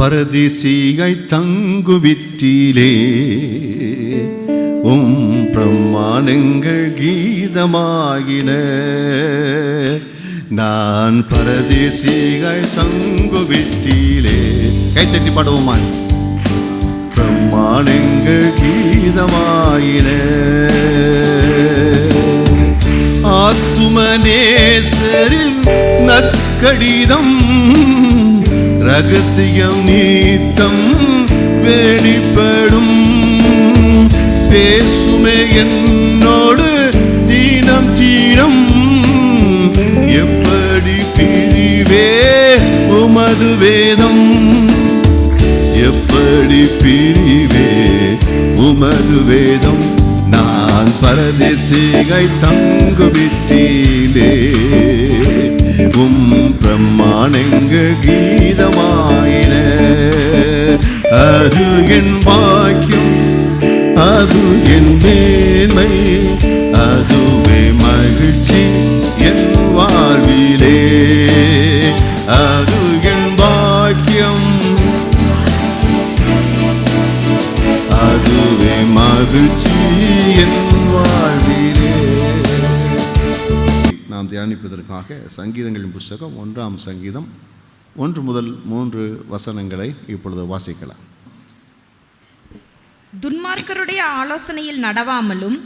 பரதேசியை தங்குவிற்றிலே பிரமாணங்கள் கீதமாகின. நான் பரதேசியை தங்குவிற்றிலே. கைத்தட்டி பாடுவோமா? பிரமாணங்கள் கீதமாயின. ஆத்துமநேசரின் நற்கடிதம் ரகசியம் நீத்தம் வெளிப்படும். பேசுமே என்னோடு தீனம் தீனம். எப்படி பிரிவே உமது வேதம். எப்படி பிரிவே உமது வேதம். நான் பரதேசிகை தங்குவிற்றிலே பிரமாணங்கள் கீதமாயின. அது என் பாக்கியம், அது என் மேன்மை, அதுவே மகிழ்ச்சி என் வாழ்விலே. அது என் பாக்கியம், அதுவே மகிழ்ச்சி என் வாழ்விலே. நாம் தியானிப்பதற்காக சங்கீதங்களின் புஸ்தகம் 1ஆம் சங்கீதம் 1 முதல் 3 வசனங்களை இப்பொழுது வாசிக்கலாம். துன்மார்க்கருடைய ஆலோசனையில் நடவாமலும்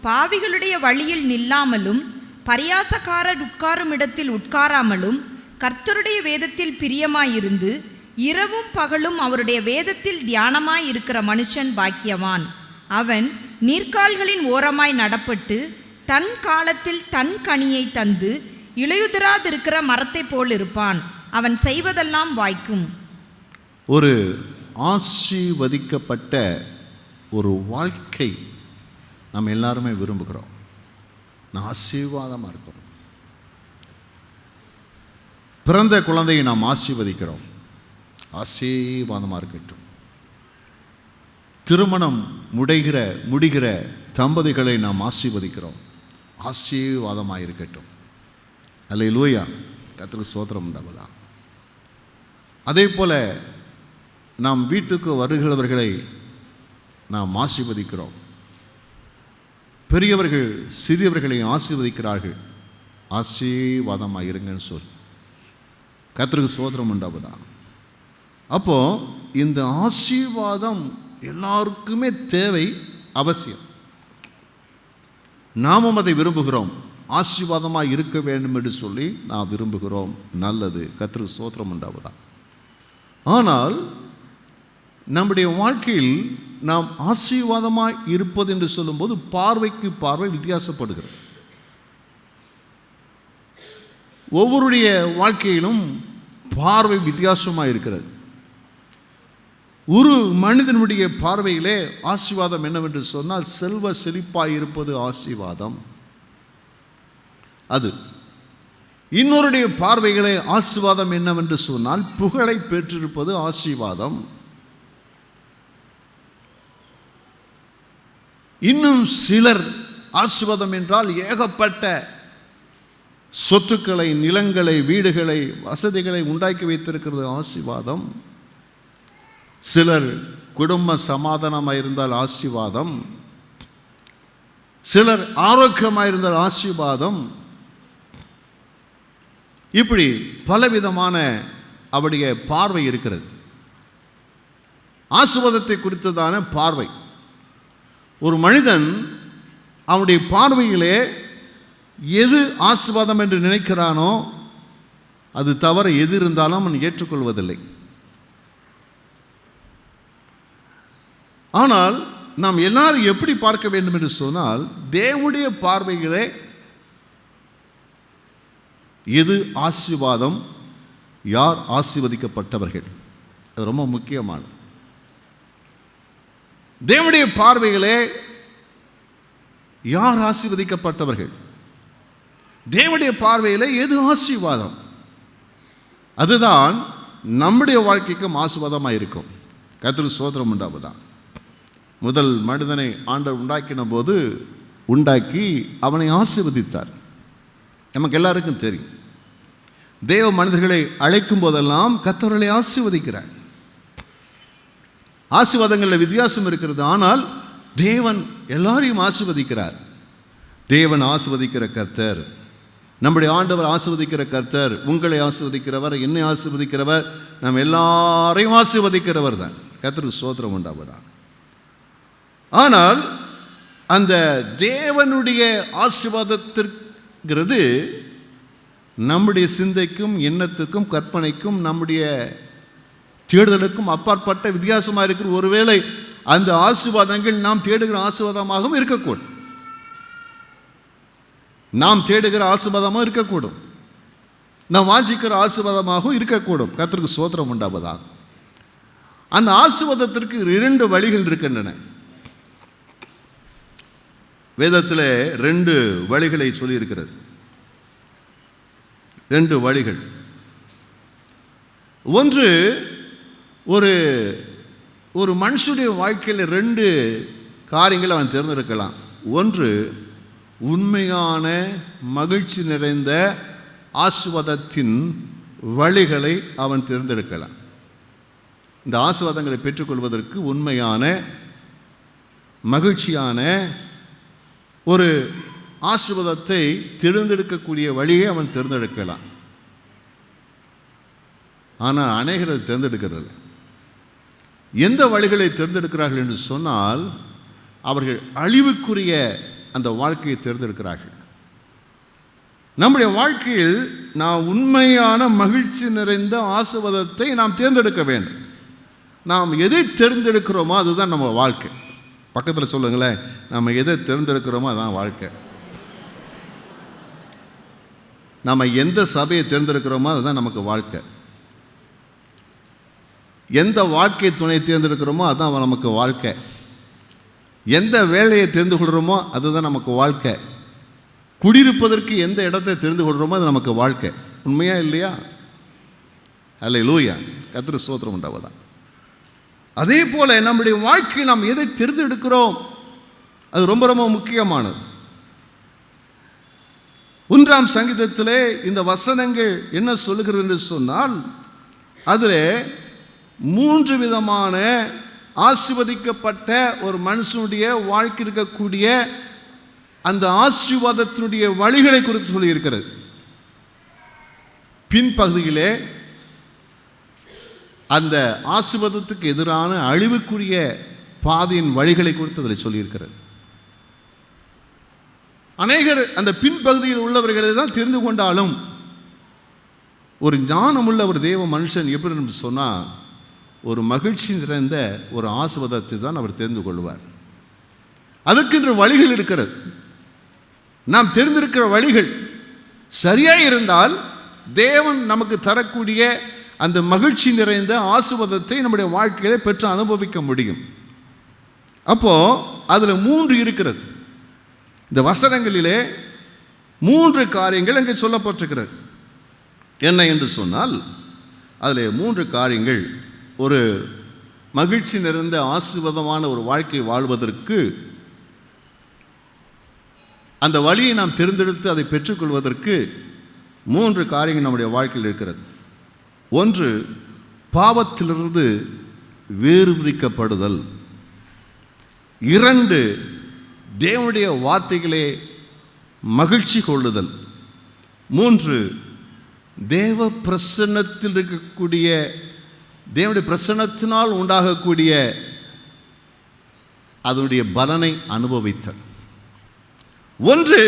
பாவிகளுடைய வழியில் நில்லாமலும் பரியாசக்காரர் உட்காரும் இடத்தில் உட்காராமலும் கர்த்தருடைய வேதத்தில் பிரியமாயிருந்து இரவும் பகலும் அவருடைய வேதத்தில் தியானமாய் இருக்கிற மனுஷன் பாக்கியவான். அவன் நீர்க்கால்களின் ஓரமாய் நடப்பட்டு தன் காலத்தில் தன் கனியை தந்து இலையுதிராதிருக்கிற மரத்தை போல் இருப்பான். அவன் செய்வதெல்லாம் வாய்க்கும். ஒரு ஆசீர்வதிக்கப்பட்ட ஒரு வாழ்க்கை நம்ம எல்லாருமே விரும்புகிறோம். நான் ஆசீர்வாதமாக இருக்கிறோம். பிறந்த குழந்தையை நாம் ஆசீர்வதிக்கிறோம், ஆசீர்வாதமாக இருக்கட்டும். திருமணம் முடிகிற தம்பதிகளை நாம் ஆசீர்வதிக்கிறோம், ஆசீர்வாதமாக இருக்கட்டும். அல்லேலூயா, கர்த்தருக்கு ஸ்தோத்திரம் உண்டாவதா. அதே போல நாம் வீட்டுக்கு வருகிறவர்களை நாம் ஆசீர்வதிக்கிறோம். பெரியவர்கள் சிறியவர்களை ஆசீர்வதிக்கிறார்கள், ஆசீர்வாதமாக இருங்கன்னு சொல்லி. கர்த்தருக்கு ஸ்தோத்திரம் உண்டாவதா. அப்போ இந்த ஆசீர்வாதம் எல்லாருக்குமே தேவை, அவசியம். நாமும் அதை விரும்புகிறோம், ஆசீர்வாதமாக இருக்க வேண்டும் என்று சொல்லி நாம் விரும்புகிறோம். நல்லது, கர்த்தருக்கு ஸ்தோத்திரம் உண்டாவதா. ஆனால் நம்முடைய வாழ்க்கையில் நாம் ஆசீர்வாதமாக இருப்பது என்று சொல்லும்போது பார்வைக்கு பார்வை வித்தியாசப்படுகிறது. ஒவ்வொருடைய வாழ்க்கையிலும் பார்வை வித்தியாசமாக இருக்கிறது. ஒரு மனிதனுடைய பார்வையிலே ஆசீர்வாதம் என்னவென்று சொன்னால் செல்வ செழிப்பாய் இருப்பது ஆசீர்வாதம். அது இன்னொருடைய பார்வைகளே ஆசீர்வாதம் என்னவென்று சொன்னால் புகழை பெற்றிருப்பது ஆசீர்வாதம். இன்னும் சிலர் ஆசீர்வாதம் என்றால் ஏகப்பட்ட சொத்துக்களை, நிலங்களை, வீடுகளை, வசதிகளை உண்டாக்கி வைத்திருக்கிறது ஆசீர்வாதம். சிலர் குடும்ப சமாதானமாக இருந்தால் ஆசீர்வாதம், சிலர் ஆரோக்கியமாக இருந்தால் ஆசீர்வாதம். இப்படி பலவிதமான அவருடைய பார்வை இருக்கிறது. ஆசீர்வாதத்தை குறித்ததான பார்வை. ஒரு மனிதன் அவனுடைய பார்வையிலே எது ஆசீர்வாதம் என்று நினைக்கிறானோ அது தவிர எது இருந்தாலும் அவன் ஏற்றுக்கொள்வதில்லை. ஆனால் நாம் எல்லாரும் எப்படி பார்க்க வேண்டும் என்று சொன்னால் தேவனுடைய பார்வைகளே எது ஆசீர்வாதம், யார் ஆசீர்வதிக்கப்பட்டவர்கள், அது ரொம்ப முக்கியமானது. தேவனுடைய பார்வைகளே யார் ஆசீர்வதிக்கப்பட்டவர்கள், தேவனுடைய பார்வையிலே எது ஆசீர்வாதம், அதுதான் நம்முடைய வாழ்க்கைக்கும் ஆசீர்வாதமாக இருக்கும். கர்த்தருக்கு ஸ்தோத்திரம் உண்டாவதா. முதல் மனிதனை ஆண்டவர் உண்டாக்கின போது உண்டாக்கி அவனை ஆசீர்வதித்தார். நமக்கு எல்லாருக்கும் தெரியும், தேவ மனிதர்களை அழைக்கும் போதெல்லாம் கர்த்தர்களை ஆசீர்வதிக்கிறார். ஆசீர்வாதங்களில் வித்தியாசம் இருக்கிறது. ஆனால் தேவன் எல்லாரையும் ஆசீர்வதிக்கிறார். தேவன் ஆசீர்வதிக்கிற கர்த்தர், நம்முடைய ஆண்டவர் ஆசீர்வதிக்கிற கர்த்தர், உங்களை ஆசீர்வதிக்கிறவர், என்னை ஆசீர்வதிக்கிறவர், நம்ம எல்லாரையும் ஆசீர்வதிக்கிறவர் தான். கர்த்தருக்கு ஸ்தோத்திரம் உண்டாவதா. ஆனால் அந்த தேவனுடைய ஆசீர்வாதத்திற்கிறது நம்முடைய சிந்தைக்கும் எண்ணத்துக்கும் கற்பனைக்கும் நம்முடைய தேடுதலுக்கும் அப்பாற்பட்ட வித்தியாசமாக இருக்கிற ஒருவேளை அந்த ஆசீர்வாதங்கள் நாம் தேடுகிற ஆசீர்வாதமாகவும் இருக்கக்கூடும். நாம் தேடுகிற ஆசீர்வாதமாக இருக்கக்கூடும், நாம் வாஞ்சிக்கிற ஆசீர்வாதமாகவும் இருக்கக்கூடும். கர்த்தருக்கு ஸ்தோத்திரம் உண்டாவதாக. அந்த ஆசீர்வாதத்திற்கு 2 வழிகள் இருக்கின்றன. வேதத்தில் 2 வழிகளை சொல்லியிருக்கிறது. 2 வழிகள். ஒன்று, ஒரு மனுஷனுடைய வாழ்க்கையில் 2 காரியங்களை அவன் தேர்ந்தெடுக்கலாம். ஒன்று, உண்மையான மகிழ்ச்சி நிறைந்த ஆசீர்வாதத்தின் வழிகளை அவன் தேர்ந்தெடுக்கலாம். இந்த ஆசீர்வாதங்களை பெற்றுக்கொள்வதற்கு உண்மையான மகிழ்ச்சியான ஒரு ஆசீர்வாதத்தை தேர்ந்தெடுக்கக்கூடிய வழியை அவன் தேர்ந்தெடுக்கலாம். ஆனால் அநேகர் அதை தேர்ந்தெடுக்கிறது. எந்த வழிகளை தேர்ந்தெடுக்கிறார்கள் என்று சொன்னால், அவர்கள் அழிவுக்குரிய அந்த வாழ்க்கையை தேர்ந்தெடுக்கிறார்கள். நம்முடைய வாழ்க்கையில் நாம் உண்மையான மகிழ்ச்சி நிறைந்த ஆசீர்வாதத்தை நாம் தேர்ந்தெடுக்க வேண்டும். நாம் எதை தேர்ந்தெடுக்கிறோமோ அதுதான் நம்ம வாழ்க்கை. பக்கத்தில் சொல்லுங்களேன், நம்ம எதை தேர்ந்தெடுக்கிறோமோ அதுதான் வாழ்க்கை. நம்ம எந்த சபையை தேர்ந்தெடுக்கிறோமோ அதுதான் நமக்கு வாழ்க்கை. எந்த வாழ்க்கை துணை தேர்ந்தெடுக்கிறோமோ அதுதான் நமக்கு வாழ்க்கை. எந்த வேலையை தெரிந்து கொள்கிறோமோ அதுதான் நமக்கு வாழ்க்கை. குடியிருப்பதற்கு எந்த இடத்தை தெரிந்து கொள்கிறோமோ அது நமக்கு வாழ்க்கை. உண்மையா இல்லையா? அல்லேலூயா. கர்த்தருக்கு ஸ்தோத்திரம் உண்டாவதா. அதே போல நம்முடைய வாழ்க்கை நாம் எதை தேர்ந்தெடுக்கிறோம் அது ரொம்ப ரொம்ப முக்கியமானது. 1ஆம் சங்கீதத்திலே இந்த வசனங்கள் என்ன சொல்லுகிறது என்று சொன்னால், அதில் 3 விதமான ஆசீர்வதிக்கப்பட்ட ஒரு மனுஷனுடைய வாழ்க்கை இருக்கக்கூடிய அந்த ஆசீர்வாதத்தினுடைய வழிகளை குறித்து சொல்லியிருக்கிறது. பின்பகுதியிலே அந்த ஆசீர்வாதத்துக்கு எதிரான அழிவுக்குரிய பாதையின் வழிகளை குறித்து அதில் சொல்லியிருக்கிறது. அநேகர் அந்த பின்பகுதியில் உள்ளவர்களை தான் தெரிந்து கொண்டாலும், ஒரு ஞானமுள்ள ஒரு தேவ மனுஷன் எப்படி என்று சொன்னால், ஒரு மகிழ்ச்சி நிறைந்த ஒரு ஆசீர்வாதத்தை தான் அவர் தெரிந்து கொள்வார். அதற்கென்று வழிகள் இருக்கிறது. நாம் தெரிந்திருக்கிற வழிகள் சரியாக இருந்தால் தேவன் நமக்கு தரக்கூடிய அந்த மகிழ்ச்சி நிறைந்த ஆசீர்வாதத்தை நம்முடைய வாழ்க்கையில பெற்று அனுபவிக்க முடியும். அப்போ அதில் 3 இருக்கிறது. இந்த வசனங்களிலே 3 காரியங்கள் அங்கே சொல்லப்பட்டிருக்கிறது. என்ன என்று சொன்னால், அதில் 3 காரியங்கள் ஒரு மகிழ்ச்சி நிறைந்த ஆசீர்வாதமான ஒரு வாழ்க்கை வாழ்வதற்கு, அந்த வழியை நாம் தேர்ந்தெடுத்து அதை பெற்றுக்கொள்வதற்கு 3 காரியங்கள் நம்முடைய வாழ்க்கையில் இருக்கிறது. 1, பாவத்திலிருந்து வேறு பிரிக்கப்படுதல். 2, தேவனுடைய வார்த்தைகளே மகிழ்ச்சி கொள்ளுதல். 3, தேவ பிரசன்னத்தில் இருக்கக்கூடிய தேவனுடைய பிரசன்னத்தினால் உண்டாகக்கூடிய அதனுடைய பலனை அனுபவித்தல். 1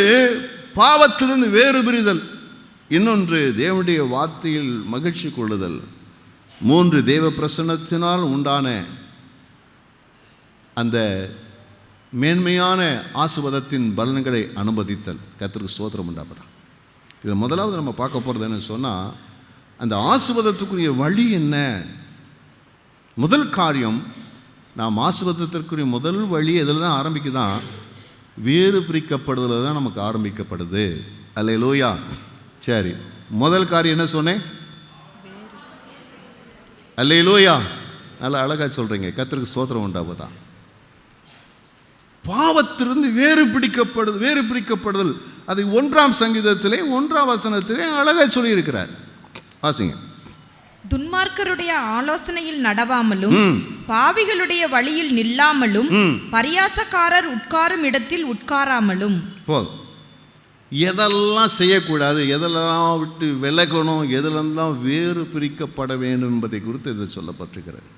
பாவத்திலிருந்து வேறு பிரிதல், இன்னொன்று தேவனுடைய வார்த்தையில் மகிழ்ச்சி கொள்ளுதல், 3 தேவ பிரசன்னத்தினால் உண்டான அந்த மேன்மையான ஆசீர்வாதத்தின் பலன்களை அனுமதித்தல். கர்த்தருக்கு ஸ்தோத்திரம் உண்டாவதா. இதில் முதலாவது நம்ம பார்க்க போகிறது என்ன சொன்னால், அந்த ஆசீர்வாதத்துக்குரிய வழி என்ன? முதல் காரியம், நாம் ஆசீர்வாதத்திற்குரிய முதல் வழி எதில் தான் ஆரம்பிக்குதான்? வேறு பிரிக்கப்படுதல் தான் நமக்கு ஆரம்பிக்கப்படுது. அல்லேலூயா. சரி, முதல் காரியம் என்ன சொன்னேன்? அல்லேலூயா. நல்லா அழகா சொல்றீங்க. கர்த்தருக்கு ஸ்தோத்திரம் உண்டாவதா. பாவத்திலிருந்து வேறு பிரிக்கப்படுதல். அதை 1ஆம் சங்கீதத்திலே 1ஆம் வசனத்திலே அழகா சொல்லி இருக்கிறார். வாசிங்க. துன்மார்க்கருடைய ஆலோசனையில் நடவாமலும் பாவிகளுடைய வழியில் நில்லாமலும் பரியாசக்காரர் உட்காரும் இடத்தில் உட்காராமலும். போதும். எதெல்லாம் செய்யக்கூடாது, எதெல்லாம் விட்டு விலகணும், எதெல்லாம் வேறு பிரிக்கப்பட வேண்டும் என்பதை குறித்து இது சொல்லப்பட்டிருக்கிறது.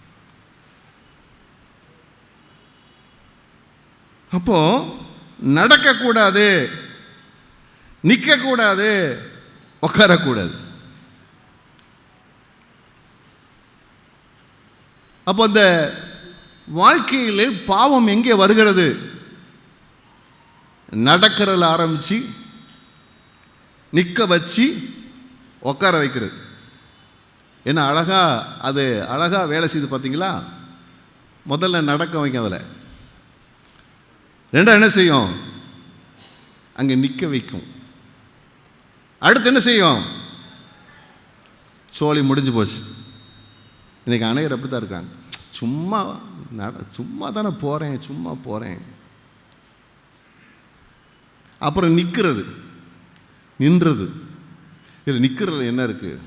அப்போ நடக்கக்கூடாது, நிற்கக்கூடாது, உட்காரக்கூடாது. அப்போ அந்த வாழ்க்கையில் பாவம் எங்கே வருகிறது? நடக்கிறதுல ஆரம்பிச்சு நிற்க வச்சு உட்கார வைக்கிறது. என்ன அழகா அது அழகா வேலை செய்து பார்த்தீங்களா? முதல்ல நடக்க வைக்கும், அதில் ரெண்டாவது என்ன செய்யும்? அங்கே நிற்க வைக்கும். அடுத்து என்ன செய்யும்? சோழி முடிஞ்சு போச்சு. இன்றைக்கி அநேகர் அப்படி தான் இருக்காங்க. சும்மா தானே போகிறேன், சும்மா போகிறேன். அப்புறம் நிற்கிறது, நின்றது. இதில் நிற்கிறதுல என்ன இருக்குது?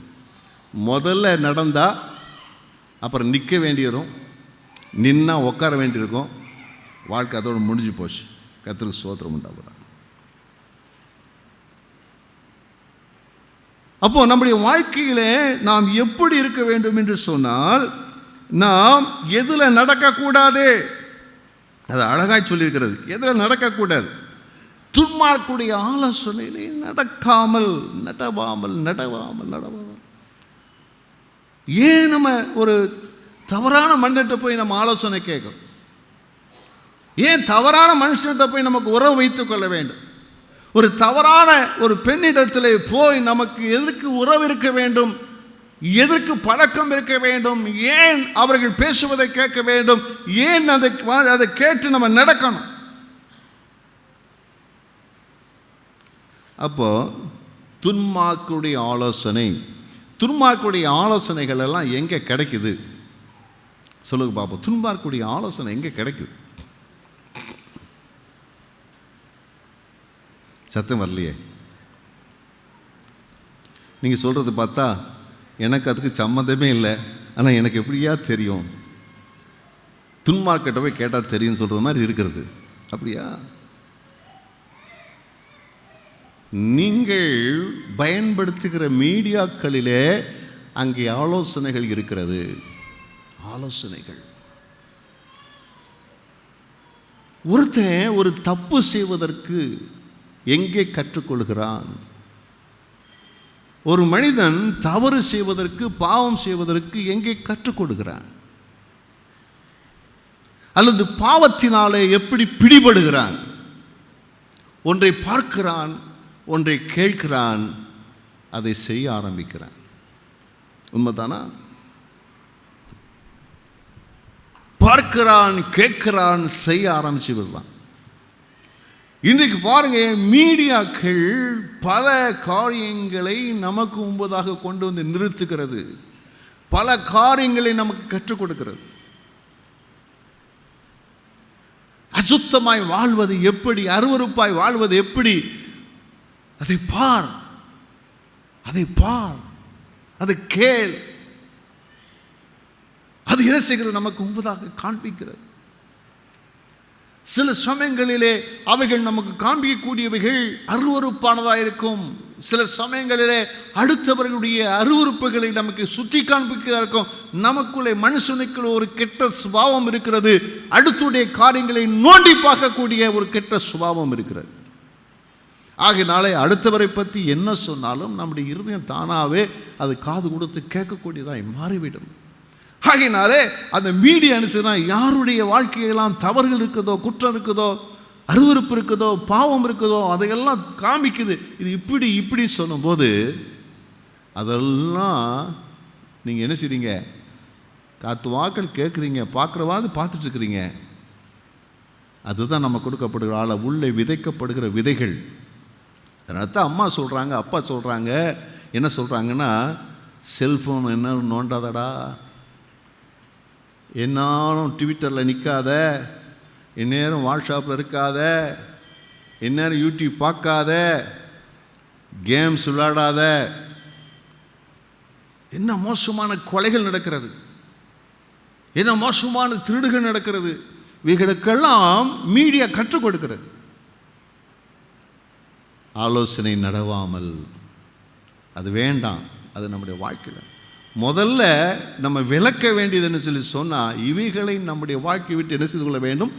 முதல்ல நடந்தால் அப்புறம் நிற்க வேண்டியிருக்கும், நின்னா உட்கார வேண்டியிருக்கும். வாழ்க்கை அதோடு முடிஞ்சு போச்சு. கர்த்தருக்கு ஸ்தோத்திரம் உண்டாகுதா? அப்போ நம்முடைய வாழ்க்கையிலே நாம் எப்படி இருக்க வேண்டும் என்று சொன்னால், நாம் எதில் நடக்கக்கூடாது, அது அழகாய் சொல்லியிருக்கிறது. எதில் நடக்கக்கூடாது? துன்மார்க்குடைய ஆலோசனையிலே நடக்காமல், நடவாமல். ஏன் நம்ம ஒரு தவறான மனிதர்கிட்ட போய் நம்ம ஆலோசனை கேட்கணும்? ஏன் தவறான மனுஷன்கிட்ட போய் நமக்கு உறவு வைத்துக் கொள்ள வேண்டும்? ஒரு தவறான ஒரு பெண்ணிடத்தில் போய் நமக்கு எதற்கு உறவு இருக்க வேண்டும், எதற்கு பழக்கம் இருக்க வேண்டும், ஏன் அவர்கள் பேசுவதை கேட்க வேண்டும், ஏன் அதை கேட்டு நம்ம நடக்கணும்? அப்போ துன்மார்க்குடைய ஆலோசனைகள் எல்லாம் எங்கே கிடைக்குது சொல்லுங்க பாப்போம். துன்மார்க்குடைய ஆலோசனை எங்கே கிடைக்குது? சத்தம் வரலையே. நீங்கள் சொல்கிறது பார்த்தா எனக்கு அதுக்கு சம்மந்தமே இல்லை. ஆனால் எனக்கு எப்படியா தெரியும்? துன்மார்க்கிட்ட போய் கேட்டால் தெரியும் சொல்கிற மாதிரி இருக்கிறது. அப்படியா? நீங்கள் பயன்படுத்துகிற மீடியாக்களிலே அங்கே ஆலோசனைகள் இருக்கிறது. ஆலோசனைகள். ஒருத்தன் ஒரு தப்பு செய்வதற்கு எங்கே கற்றுக்கொள்கிறான்? ஒரு மனிதன் தவறு செய்வதற்கு, பாவம் செய்வதற்கு எங்கே கற்றுக்கொள்கிறான்? அல்லது பாவத்தினாலே எப்படி பிடிபடுகிறான்? ஒன்றை பார்க்கிறான், ஒன்றை கேட்கிறான், அதை செய்ய ஆரம்பிக்கிறான். உண்மைதானா? பார்க்கிறான், கேட்கிறான், செய்ய ஆரம்பிச்சு விடுவான். இன்றைக்கு பாருங்க, மீடியாக்கள் பல காரியங்களை நமக்கு முன்பதாக கொண்டு வந்து நிறுத்துகிறது. பல காரியங்களை நமக்கு கற்றுக் கொடுக்கிறது. அசுத்தமாய் வாழ்வது எப்படி, அருவருப்பாய் வாழ்வது எப்படி, அதை பார், அதை கேள். அது என்ன செய்கிறது? நமக்கு முன்பதாக காண்பிக்கிறது. சில சமயங்களிலே அவைகள் நமக்கு காண்பிக்கக்கூடியவைகள் அருவருப்பானதாக இருக்கும். சில சமயங்களிலே அடுத்தவர்களுடைய அருவருப்புகளை நமக்கு சுற்றி காண்பிக்கிறதா இருக்கும். நமக்குள்ளே மனுஷனுக்குள்ள ஒரு கெட்ட சுபாவம் இருக்கிறது. அடுத்துடைய காரியங்களை நோண்டி பார்க்கக்கூடிய ஒரு கெட்ட சுபாவம் இருக்கிறது. ஆகினாலே அடுத்தவரை பற்றி என்ன சொன்னாலும் நம்முடைய இருதயம் தானாகவே அது காது கொடுத்து கேட்கக்கூடியதாய் மாறிவிடும். ஆகினாலே அந்த மீடியா அனுசரினா யாருடைய வாழ்க்கையெல்லாம் தவறுகள் இருக்குதோ, குற்றம் இருக்குதோ, அருவருப்பு இருக்குதோ, பாவம் இருக்குதோ, அதையெல்லாம் காமிக்குது. இது இப்படி சொல்லும்போது அதெல்லாம் நீங்கள் என்ன செய்றீங்க? காத்து வாக்கள் கேட்குறீங்க, பார்க்குறவாது பார்த்துட்ருக்குறீங்க. அதுதான் நம்ம கொடுக்கப்படுகிற ஆளை உள்ளே விதைக்கப்படுகிற விதைகள். அதனால்தான் அம்மா சொல்கிறாங்க, அப்பா சொல்கிறாங்க, என்ன சொல்கிறாங்கன்னா, செல்ஃபோன் என்ன நோண்டாதடா, என்னாலும் ட்விட்டரில் நிற்காத, எந்நேரம் வாட்ஸ்அப்பில் இருக்காத, எந்நேரம் யூடியூப் பார்க்காத, கேம்ஸ் விளையாடாத. என்ன மோசமான கொலைகள் நடக்கிறது, என்ன மோசமான திருடுகள் நடக்கிறது. இவைகளுக்கெல்லாம் மீடியா கற்றுக் கொடுக்கிறது. ஆலோசனை நடவாமல், அது வேண்டாம். அது நம்முடைய வாழ்க்கையில் முதல்ல நம்ம விளக்க வேண்டியதுன்னு சொல்லி சொன்னால், இவைகளை நம்முடைய வாழ்க்கை விட்டு என்ன செய்து கொள்ள வேண்டும்?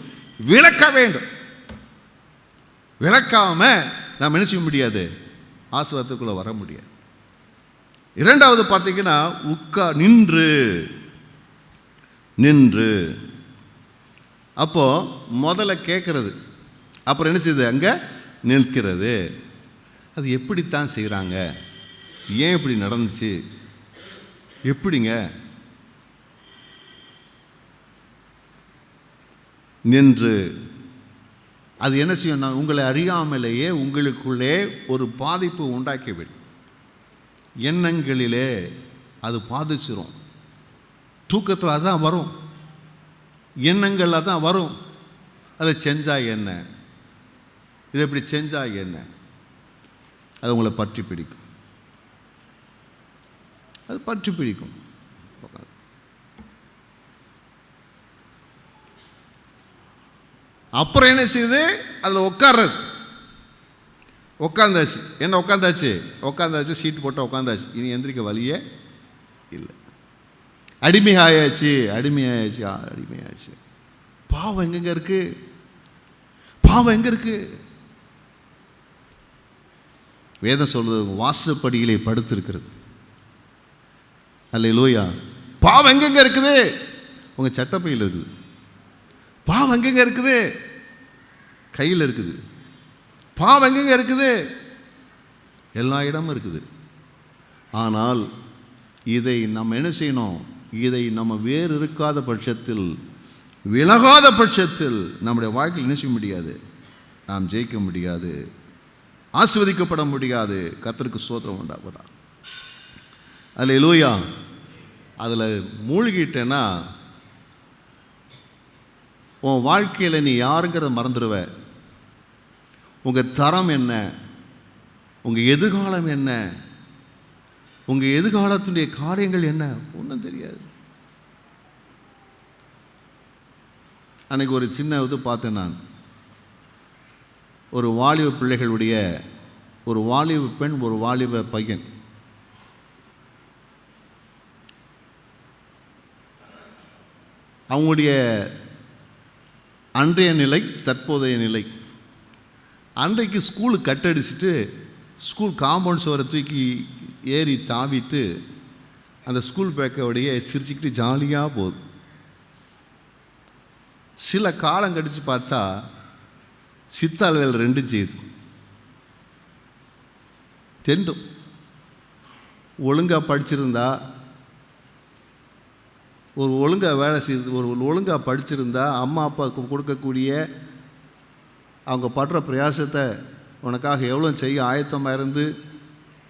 விளக்க வேண்டும். விளக்காம நாம் என்ன செய்ய முடியாது? ஆசீர்வாதத்துக்குள்ள வர முடியாது. இரண்டாவது பார்த்தீங்கன்னா, நின்று அப்போ முதல்ல கேட்கறது, அப்புறம் என்ன செய்யுது? அங்கே நிற்கிறது. அது எப்படித்தான் செய்கிறாங்க? ஏன் இப்படி நடந்துச்சு? எப்படிங்க? நின்று அது என்ன செய்யும்? உங்களை அறியாமலேயே உங்களுக்குள்ளே ஒரு பாதிப்பு உண்டாக்கிவிடும். எண்ணங்களிலே அது பாதிச்சிரும். தூக்கத்தில் அதான் வரும், எண்ணங்கள் அதான் வரும். அதை செஞ்சா என்ன, இதை எப்படி செஞ்சா என்ன, அது உங்களை பற்றி பிடிக்கும். அது பற்றி பிடிக்கும். அப்புறம் என்ன செய்யுது? அதில் உட்கார்றது. உட்காந்தாச்சு. என்ன உட்காந்தாச்சு, சீட்டு போட்டு உட்காந்தாச்சு. இனி எந்திரிக்க வழியே இல்லை. அடிமையாயாச்சு. பாவம் எங்கெங்க இருக்கு? வேதம் சொல்றது, வாசப்படியிலே படுத்திருக்கிறது. அல்லேலூயா. பாவம் எங்கெங்க இருக்குது? உங்க சட்டப்பையில் இருக்குது. பாவம் எங்கெங்க இருக்குது? கையில் இருக்குது. பாவம் எங்கெங்க இருக்குது? எல்லா இடமும் இருக்குது. ஆனால் இதை நம்ம என்ன செய்யணும்? இதை நம்ம வேறு இருக்காத பட்சத்தில், விலகாத பட்சத்தில் நம்முடைய வாழ்க்கையில் என்ன செய்ய முடியாது? நாம் ஜெயிக்க முடியாது, ஆசீர்வதிக்கப்பட முடியாது. கர்த்தருக்கு ஸ்தோத்திரம் உண்டாவதா. அல்லேலூயா. அதில் மூழ்கிட்டேன்னா உன் வாழ்க்கையில் நீ யாருங்கிறத மறந்துடுவ. உங்கள் தரம் என்ன, உங்கள் எதிர்காலம் என்ன, உங்கள் எதிர்காலத்துடைய காரியங்கள் என்ன, ஒன்றும் தெரியாது. அன்றைக்கி ஒரு சின்ன இது பார்த்தேன் நான். ஒரு வாலிப பிள்ளைகளுடைய, ஒரு வாலிப பெண், ஒரு வாலிப பையன், அவங்களுடைய அன்றைய நிலை, தற்போதைய நிலை. அன்றைக்கு ஸ்கூலுக்கு கட்டடிச்சுட்டு ஸ்கூல் காம்பவுண்ட் சுவரை தூக்கி ஏறி தாவிட்டு அந்த ஸ்கூல் பேக்கோடைய சிரிச்சுக்கிட்டு ஜாலியாக போகுது. சில காலம் கழித்து பார்த்தா சித்தாள் வேலை ரெண்டும் செய்யுது. தெண்டும். ஒழுங்காக படிச்சிருந்தா, ஒரு ஒழுங்காக வேலை செய்து, ஒரு ஒழுங்காக படிச்சிருந்தா, அம்மா அப்பாவுக்கு கொடுக்கக்கூடிய அவங்க படுற பிரயாசத்தை உனக்காக எவ்வளோ செய்ய ஆயத்தமாக இருந்து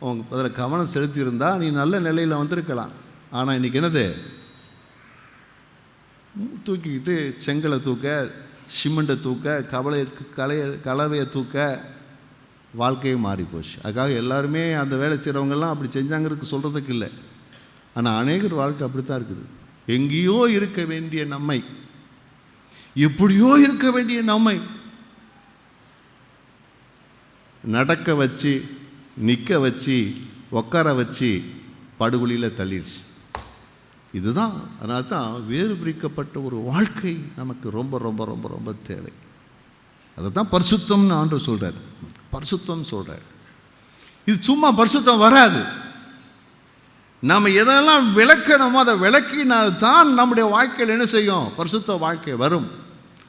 அவங்க அதில் கவனம் செலுத்தியிருந்தா நீ நல்ல நிலையில் வந்திருக்கலாம். ஆனால் இன்றைக்கி என்னது? தூக்கிக்கிட்டு செங்கலை தூக்க, சிமெண்ட்டை தூக்க, கலவையை தூக்க வாழ்க்கையும் மாறி போச்சு. அதுக்காக எல்லாருமே அந்த வேலை செய்கிறவங்கெல்லாம் அப்படி செஞ்சாங்கிறதுக்கு சொல்கிறதுக்கு இல்லை. ஆனால் அநேகர் வாழ்க்கை அப்படி தான் இருக்குது. எங்கேயோ இருக்க வேண்டிய நம்மை, எப்படியோ இருக்க வேண்டிய நம்மை நடக்க வச்சு, நிற்க வச்சு, உட்கார வச்சு படுகொலியில் தள்ளிடுச்சு. இதுதான். அதனால தான் வேறு பிரிக்கப்பட்ட ஒரு வாழ்க்கை நமக்கு ரொம்ப ரொம்ப ரொம்ப ரொம்ப தேவை. அதை தான் பரிசுத்தம்னு ஆண்டவர் சொல்கிறார். பரிசுத்தம் சொல்கிறார். இது சும்மா பரிசுத்தம் வராது. நாம் எதெல்லாம் விளக்கணுமோ அதை விளக்கினால்தான் நம்முடைய வாழ்க்கையில் என்ன செய்யும்? பரிசுத்த வாழ்க்கை வரும்.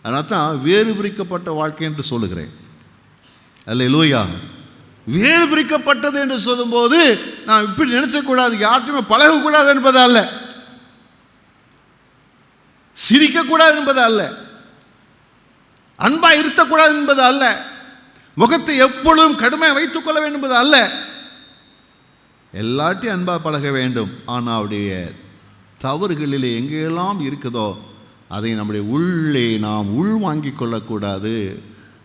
அதனால தான் வேறு பிரிக்கப்பட்ட வாழ்க்கை என்று சொல்லுகிறேன். அல்லேலூயா. வேறு பிரிக்கப்பட்டது என்று சொல்லும்போது நாம் இப்படி நினைச்சக்கூடாது, யார்ட்டுமே பழகக்கூடாது என்பது அல்ல, சிரிக்கக்கூடாது என்பது அல்ல, அன்பா இருத்தக்கூடாது என்பது அல்ல, முகத்தை எப்பொழுதும் கடுமையாக வைத்துக் கொள்ள வேண்டும் என்பது அல்ல. எல்லாத்தையும் அன்பா பழக வேண்டும். ஆனால் அவருடைய தவறுகளிலே எங்கெல்லாம் இருக்குதோ அதை நம்முடைய உள்ளே நாம் உள்வாங்கிக் கொள்ளக்கூடாது,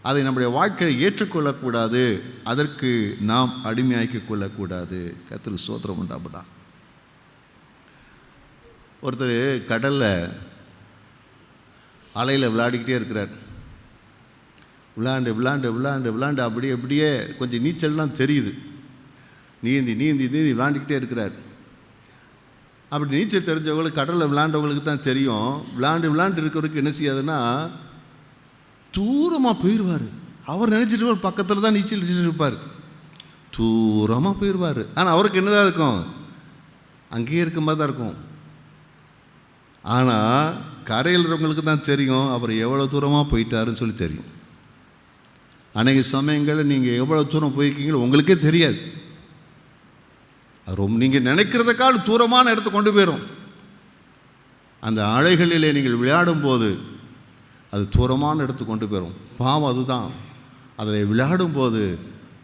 அதை நம்முடைய வாழ்க்கையை ஏற்றுக்கொள்ளக்கூடாது, அதற்கு நாம் அடிமையாக்கி கொள்ளக்கூடாது. கர்த்தருக்கு ஸ்தோத்திரம் உண்டாவதா. ஒருத்தர் கடலில் அலையில் விளையாடிக்கிட்டே இருக்கிறார். விளையாண்டு விளையாண்டு விளையாண்டு விளையாண்டு அப்படியே கொஞ்சம் நீச்சல்லாம் தெரியுது. நீந்தி நீந்தி நீந்தி விளையாண்டுக்கிட்டே இருக்கிறார். அப்படி நீச்சல் தெரிஞ்சவங்களுக்கு, கடலில் விளையாண்டவங்களுக்கு தான் தெரியும். விளையாண்டு இருக்கிறவருக்கு என்ன செய்யாதுன்னா தூரமாக போயிடுவார். அவர் நினச்சிட்டு பக்கத்தில் தான் நீச்சல் அடிச்சுட்டு இருப்பார், தூரமாக போயிடுவார். ஆனால் அவருக்கு என்னதான் இருக்கும், அங்கேயே இருக்க மாதிரி தான் இருக்கும். ஆனால் கரையில் இருக்கிறவங்களுக்கு தான் தெரியும் அவர் எவ்வளோ தூரமாக போயிட்டாருன்னு சொல்லி தெரியும். அநேக சமயங்களில் நீங்கள் எவ்வளோ தூரம் போயிருக்கீங்களோ உங்களுக்கே தெரியாது. அது ரொம்ப நீங்கள் நினைக்கிறதுக்காக தூரமான இடத்த கொண்டு போயிடும். அந்த அலைகளிலே நீங்கள் விளையாடும்போது அது தூரமான இடத்துக்கு கொண்டு போயிடும். பாவம் அதுதான். அதில் விளையாடும்போது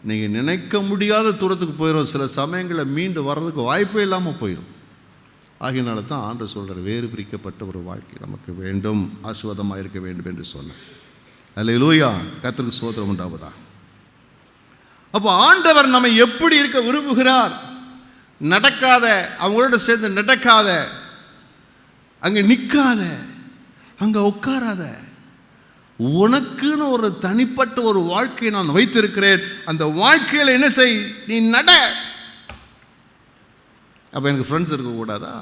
நீங்கள் நினைக்க முடியாத தூரத்துக்கு போயிடும். சில சமயங்களில் மீண்டு வர்றதுக்கு வாய்ப்பே இல்லாமல் போயிடும். ஆகையினால தான் ஆண்டவர் சொல்கிறார், வேறு பிரிக்கப்பட்ட ஒரு வாழ்க்கை நமக்கு வேண்டும், ஆசீர்வாதமாக இருக்க வேண்டும் என்று சொன்னார். அல்லேலூயா, கர்த்தருக்கு ஸ்தோத்திரம் உண்டாவதா. அப்போ ஆண்டவர் நம்மை எப்படி இருக்க விரும்புகிறார்? நடக்காத, அவங்களோட சேர்ந்து நடக்காத, அங்கே நிற்காத, அங்கே உட்காராத, உனக்குன்னு ஒரு தனிப்பட்ட ஒரு வாழ்க்கையை நான் வைத்திருக்கிறேன். அந்த வாழ்க்கையில் என்ன செய், நீ நட. அப்போ எனக்கு ஃப்ரெண்ட்ஸ் இருக்கக்கூடாதா?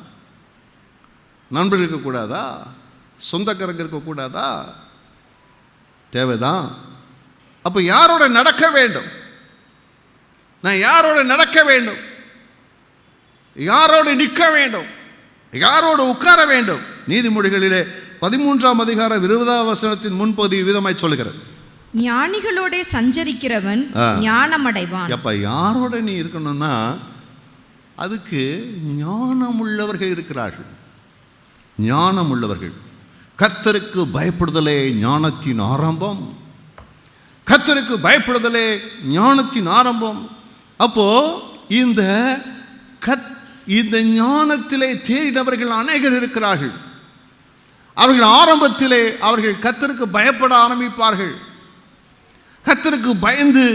நண்பர்கள் இருக்கக்கூடாதா? சொந்தக்காரங்க இருக்கக்கூடாதா? தேவைதான். அப்போ யாரோட நடக்க வேண்டும்? நான் யாரோட நடக்க வேண்டும்? யாரோடு நிற்க வேண்டும்? யாரோடு உட்கார வேண்டும்? நீதிமொழிகளிலே 13ஆம் அதிகாரம் 20ஆம் வசனத்தின் முன்பகுதி விதமாய் சொல்லுகிறது, ஞானிகளோட சஞ்சரிக்கிறவன் ஞானமடைவான். அப்ப யாரோட நீ இருக்கணும்னா அதுக்கு ஞானம் உள்ளவர்கள் இருக்கிறார்கள். ஞானம் உள்ளவர்கள். கர்த்தருக்கு பயப்படுதலே ஞானத்தின் ஆரம்பம். கர்த்தருக்கு பயப்படுதலே ஞானத்தின் ஆரம்பம். அப்போ இந்த ஞானத்திலே தேடினவர்கள் அநேகர் இருக்கிறார்கள். அவர்கள் ஆரம்பத்திலே அவர்கள் கர்த்தருக்கு பயப்பட ஆரம்பிப்பார்கள். கர்த்தருக்கு பயந்து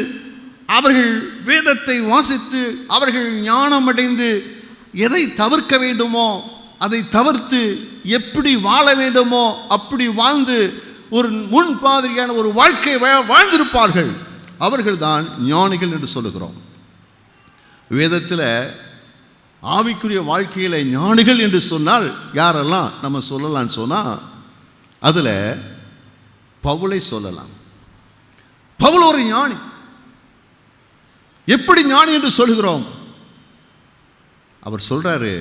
அவர்கள் வேதத்தை வாசித்து அவர்கள் ஞானம் அடைந்து எதை தவிர்க்க வேண்டுமோ அதை தவிர்த்து எப்படி வாழ வேண்டுமோ அப்படி வாழ்ந்து ஒரு முன்மாதிரியான ஒரு வாழ்க்கை வாழ்ந்திருப்பார்கள். அவர்கள் தான் ஞானிகள் என்று சொல்லுகிறோம். வேதத்தில் ஆவிக்குரிய வாழ்க்கையில் ஞானிகள் என்று சொன்னால் யாரெல்லாம் நம்ம சொல்லலாம்னு சொன்னால் அதில் பவுலை சொல்லலாம். பவுல் ஒரு ஞானி. எப்படி ஞானி என்று சொல்கிறோம்? அவர் சொல்றாரு,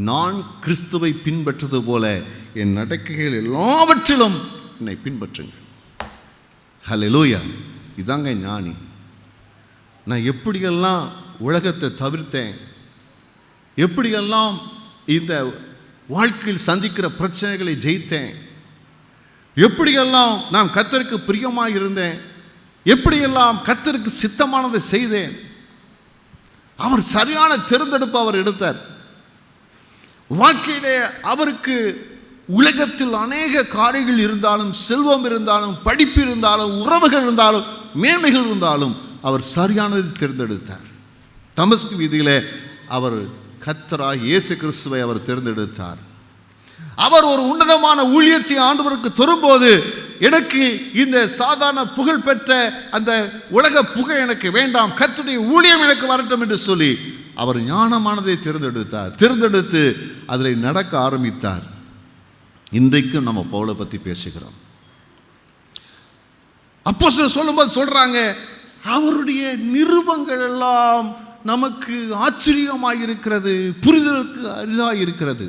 நான் கிறிஸ்துவை பின்பற்றது போல என் நடக்கைகள் எல்லாவற்றிலும் என்னை பின்பற்றுங்க. ஹல்லேலூயா. இதாங்க ஞானி. நான் எப்படியெல்லாம் உலகத்தை தவிர்த்தேன், எப்படியெல்லாம் இந்த வாழ்க்கையில் சந்திக்கிற பிரச்சனைகளை ஜெயித்தேன், எப்படியெல்லாம் நான் கர்த்தருக்கு பிரியமாக இருந்தேன், எப்படியெல்லாம் கர்த்தருக்கு சித்தமானதை செய்தேன். அவர் சரியான தேர்ந்தெடுப்பு அவர் எடுத்தார். வாழ்க்கையிலே அவருக்கு உலகத்தில் அநேக காரியங்கள் இருந்தாலும், செல்வம் இருந்தாலும், படிப்பு இருந்தாலும், உறவுகள் இருந்தாலும், மேன்மைகள் இருந்தாலும் அவர் சரியானதை தேர்ந்தெடுத்தார். தமஸ்கு வீதியிலே அவர் கர்த்தராகிய இயேசு கிறிஸ்துவை அவர் தேர்ந்தெடுத்தார். அவர் ஒரு உன்னதமான ஊழியத்தை ஆண்டவருக்கு தரும்போது, எனக்கு இந்த சாதாரண புகழ் பெற்ற அந்த உலக புகழ் எனக்கு வேண்டாம், கர்த்தருடைய ஊழியம் எனக்கு வரட்டும் என்று சொல்லி அவர் ஞானமானதை தேர்ந்தெடுத்து அதில் நடக்க ஆரம்பித்தார். இன்றைக்கும் நம்ம பவுலை பற்றி பேசுகிறோம். அப்போஸ்தலர் சொல்லும்போது சொல்றாங்க, அவருடைய நிருபங்கள் எல்லாம் நமக்கு ஆச்சரியமாக இருக்கிறது, புரிதலுக்கு அரிதாக இருக்கிறது.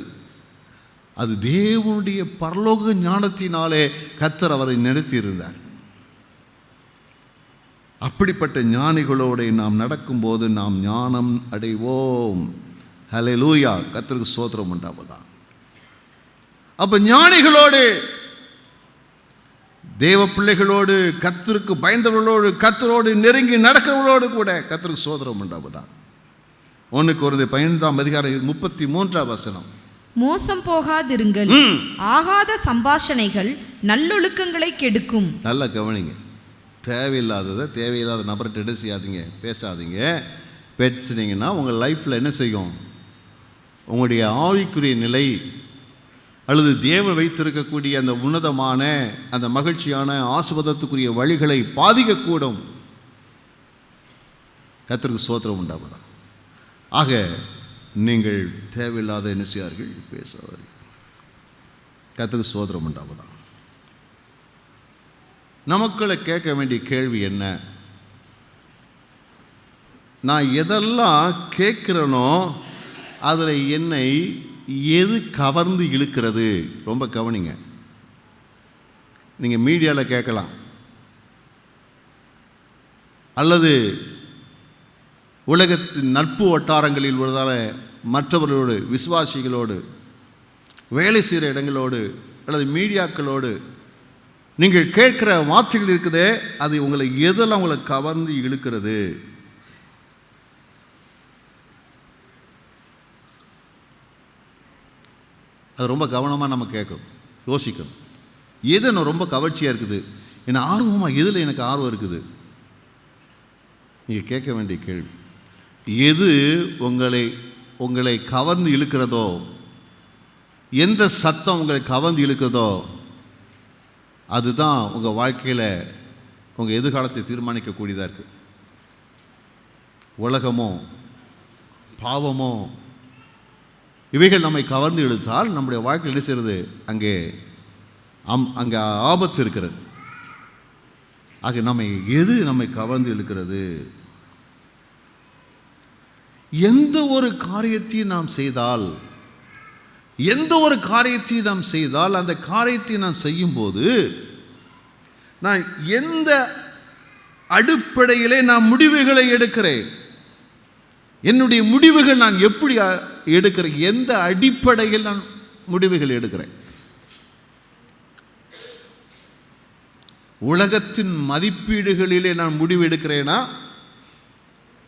அது தேவனுடைய பரலோக ஞானத்தினாலே கர்த்தர் அவரை நிறுத்தியிருந்தார். அப்படிப்பட்ட ஞானிகளோடு நாம் நடக்கும்போது நாம் ஞானம் அடைவோம். ஹல்லேலூயா, கர்த்தருக்கு ஸ்தோத்திரம் உண்டாவதா. அப்ப ஞானிகளோடு, தேவ பிள்ளைகளோடு, கர்த்தருக்கு பயந்தவர்களோடு, கர்த்தரோடு நெருங்கி நடக்கிறவர்களோடு கூட கர்த்தருக்கு ஸ்தோத்திரம் உண்டாவதா. 1 கொரிந்தியர் 15ஆம் அதிகாரம் 33ஆம் வசனம், மோசம் போகாதிருங்கள், ஆகாத சம்பாஷணைகள் நல்லொழுக்கங்களை கெடுக்கும். நல்லா கவனிங்க. தேவையில்லாத நபர்கிட்ட என்ன செய்யாதீங்க, பேசாதீங்க. பேசினீங்கன்னா உங்கள் லைஃப்பில் என்ன செய்யும், உங்களுடைய ஆவிக்குரிய நிலை அல்லது தேவன் வைத்திருக்கக்கூடிய அந்த உன்னதமான அந்த மகிழ்ச்சியான ஆசீர்வாதத்துக்குரிய வழிகளை பாதிக்கக்கூடும். கர்த்தருக்கு ஸ்தோத்திரம் உண்டாவதா. ஆக நீங்கள் தேவையில்லாத என்ன செய்யார்கள் பேசுவார்கள். கர்த்தருக்கு ஸ்தோத்திரம் உண்டாவதா. நமக்களை கேட்க வேண்டிய கேள்வி என்ன? நான் எதெல்லாம் கேட்கிறேனோ அதில் என்னை எது கவர்ந்து இழுக்கிறது? ரொம்ப கவனிங்க. நீங்கள் மீடியாவில் கேட்கலாம், அல்லது உலகத்தின் நட்பு வட்டாரங்களில் உள்ளதான மற்றவர்களோடு, விசுவாசிகளோடு, வேலை செய்கிற இடங்களோடு, அல்லது மீடியாக்களோடு நீங்கள் கேட்குற வார்த்தைகள் இருக்குதே, அது உங்களை எதெல்லாம் உங்களை கவர்ந்து இழுக்கிறது? அது ரொம்ப கவனமாக நம்ம கேட்கணும், யோசிக்கணும். எது எனக்கு ரொம்ப கவர்ச்சியாக இருக்குது, என்ன ஆர்வமாக, எதில் எனக்கு ஆர்வம் இருக்குது? நீங்கள் கேட்க வேண்டிய கேள்வி. எது உங்களை கவர்ந்து இழுக்கிறதோ, எந்த சத்தம் உங்களை கவர்ந்து இழுக்கிறதோ, அதுதான் உங்கள் வாழ்க்கையில் உங்கள் எதிர்காலத்தை தீர்மானிக்கக்கூடியதாக இருக்குது. உலகமோ பாவமோ இவைகள் நம்மை கவர்ந்து இழுத்தால் நம்முடைய வாழ்க்கையில் என்ன செய்கிறது? அங்கே ஆபத்து இருக்கிறது. ஆக நம்மை கவர்ந்து இழுக்கிறது? எந்த ஒரு காரியத்தையும் நாம் செய்தால் அந்த காரியத்தை நாம் செய்யும்போது நான் எந்த அடிப்படையிலே நான் முடிவுகளை எடுக்கிறேன், என்னுடைய முடிவுகள் நான் எப்படி எடுக்கிறேன், எந்த அடிப்படையில் நான் முடிவுகள் எடுக்கிறேன்? உலகத்தின் மதிப்பீடுகளிலே நான் முடிவு எடுக்கிறேனா,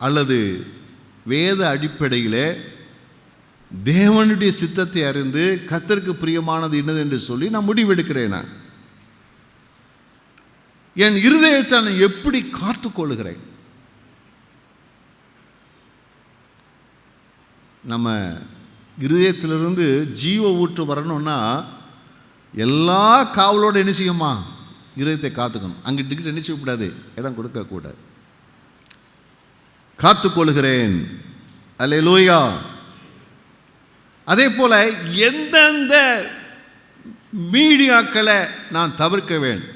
அல்லது வேத அடிப்படையிலே தேவனுடைய சித்தத்தை அறிந்து கர்த்தருக்கு பிரியமானது என்னது என்று சொல்லி நான் முடிவெடுக்கிறேனா? என் இருதயத்தை நான் எப்படி காத்துக்கொள்கிறேன்? நம்ம இருதயத்திலிருந்து ஜீவ ஊற்று வரணும்னா எல்லா காவலோடு என்ன செய்யுமா? இருதயத்தை காத்துக்கணும். அங்கிட்டு என்ன செய்யக்கூடாது, இடம் கொடுக்கக்கூடாது. காத்துக்கொள்கிறேன். அல்லேலூயா. அதே போல எந்தெந்த மீடியாக்களை நான் தவிர்க்க வேண்டும்,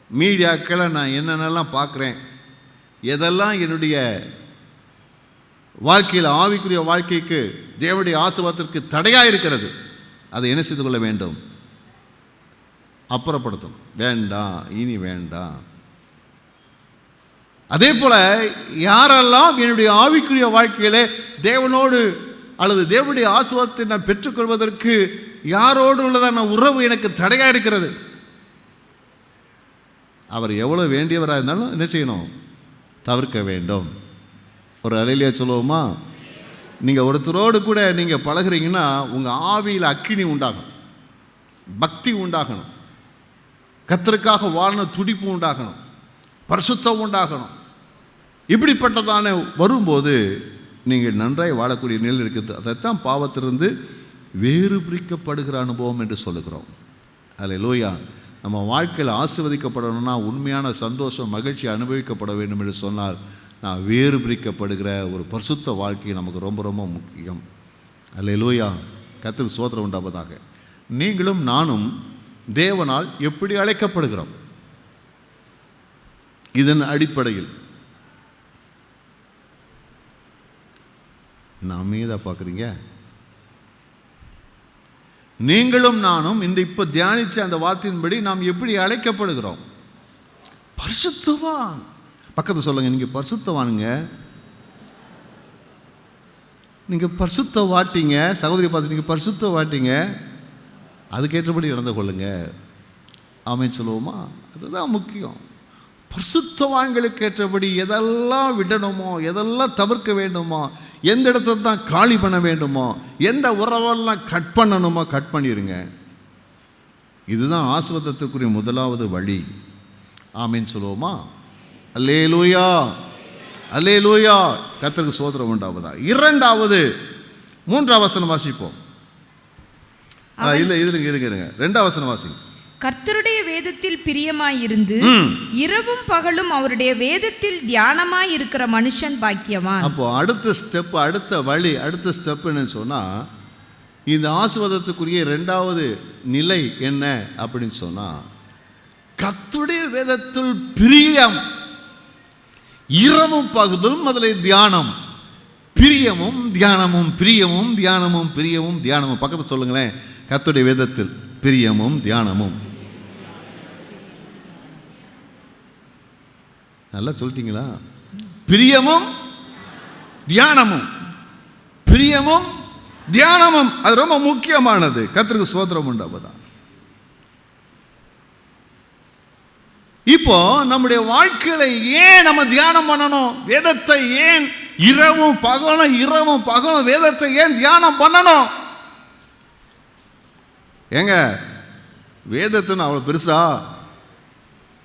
மீடியாக்களை நான் என்னென்னலாம் பார்க்குறேன், எதெல்லாம் என்னுடைய வாழ்க்கையில் ஆவிக்குரிய வாழ்க்கைக்கு தேவனுடைய ஆசீர்வாதத்திற்கு தடையாக இருக்கிறது, அதை என்ன செய்து கொள்ள வேண்டும்? அப்புறப்படுத்தணும். வேண்டாம், இனி வேண்டாம். அதே போல யாரெல்லாம் என்னுடைய ஆவிக்குரிய வாழ்க்கையிலே தேவனோடு அல்லது தேவனுடைய ஆசீர்வாதத்தை நான் பெற்றுக்கொள்வதற்கு யாரோடு உள்ளதான உறவு எனக்கு தடையாக இருக்கிறது, அவர் எவ்வளோ வேண்டியவராக இருந்தாலும் என்ன செய்யணும்? தவிர்க்க வேண்டும். ஒரு அலையிலையா சொல்லுவோமா? நீங்கள் ஒருத்தரோடு கூட நீங்கள் பழகிறீங்கன்னா உங்கள் ஆவியில் அக்கினி உண்டாகணும், பக்தி உண்டாகணும், கர்த்தருக்காக வாழணும் துடிப்பு உண்டாகணும், பரிசுத்தம் உண்டாகணும். இப்படிப்பட்டதான வரும்போது நீங்கள் நன்றாய் வாழக்கூடிய நிலை இருக்குது. அதைத்தான் பாவத்திலிருந்து வேறு பிரிக்கப்படுகிற அனுபவம் என்று சொல்லுகிறோம். அல்லேலூயா. நம்ம வாழ்க்கையில் ஆசீர்வதிக்கப்படணும்னா உண்மையான சந்தோஷம் மகிழ்ச்சி அனுபவிக்கப்பட வேண்டும் என்று சொன்னால் நான் வேறு பிரிக்கப்படுகிற ஒரு பரிசுத்த வாழ்க்கை நமக்கு ரொம்ப ரொம்ப முக்கியம். அல்லேலூயா. கர்த்தருக்கு ஸ்தோத்திரம் உண்டாவதாக. நீங்களும் நானும் தேவனால் எப்படி அழைக்கப்படுகிறோம்? இதன் அடிப்படையில் நாமே தான் பார்க்குறீங்க. நீங்களும் நானும் இந்த இப்போ தியானிச்ச அந்த வார்த்தையின்படி நாம் எப்படி அழைக்கப்படுகிறோம்? பரிசுத்தவான். பக்கத்து சொல்லுங்க, நீங்க பரிசுத்தவானுங்க, நீங்க பரிசுத்த வாட்டிங்க. சகோதரி பார்த்து நீங்க பரிசுத்த வாட்டிங்க, அதுக்கேற்றபடி நடந்து கொள்ளுங்க. ஆமென் சொல்லுவோமா? அதுதான் முக்கியம். பரிசுத்தவான்களுக்கு ஏற்றபடி எதெல்லாம் விடணுமோ, எதெல்லாம் தவிர்க்க வேண்டுமோ, எந்த இடத்துல தான் காலி பண்ண வேண்டுமோ, எந்த உறவெல்லாம் கட் பண்ணணுமோ கட் பண்ணிடுங்க. இதுதான் ஆசீர்வாதத்துக்குரிய முதலாவது வழி. ஆமென் சொல்லுவோமா? அல்லேலூயா, அல்லேலூயா. கர்த்தருக்கு ஸ்தோத்திரம் உண்டாவதா. இரண்டாவது, 3ஆம் வசனம் வாசிப்போம். இருங்க 2ஆம் வசனம் வாசிங்க. கர்த்தருடைய வேதத்தில் பிரியமாயிருந்து இரவும் பகலும் அவருடைய வேதத்தில் தியானமாய் இருக்கிற மனுஷன் பாக்கியவான். அப்போ அடுத்த ஸ்டெப், அடுத்த வழி, அடுத்த ஸ்டெப் என்னன்னு சொன்னா, இந்த ஆசீர்வாதத்துக்குரிய 2வது நிலை என்ன அப்படின்னு சொன்னா, கர்த்தருடைய வேதத்தில் பிரியம், இரவும் பகலும் அதில் தியானம். பிரியமும் தியானமும், பிரியமும் தியானமும், பிரியமும் தியானமும். பக்கத்தில் சொல்லுங்களேன், கர்த்தருடைய வேதத்தில் பிரியமும் தியானமும். நல்லா சொல்லிட்டீங்களா? பிரியமும் தியானமும், பிரியமும் தியானமும், அது ரொம்ப முக்கியமானது. கர்த்தருக்கு ஸ்தோத்திரம் உண்டாவதான். இப்போ நம்முடைய வாழ்க்கையில ஏன் நம்ம தியானம் பண்ணணும்? வேதத்தை ஏன் இரவும் பகலும் வேதத்தை ஏன் தியானம் பண்ணணும்? ஏங்க, வேதத்தை அவ்வளவு பெருசா?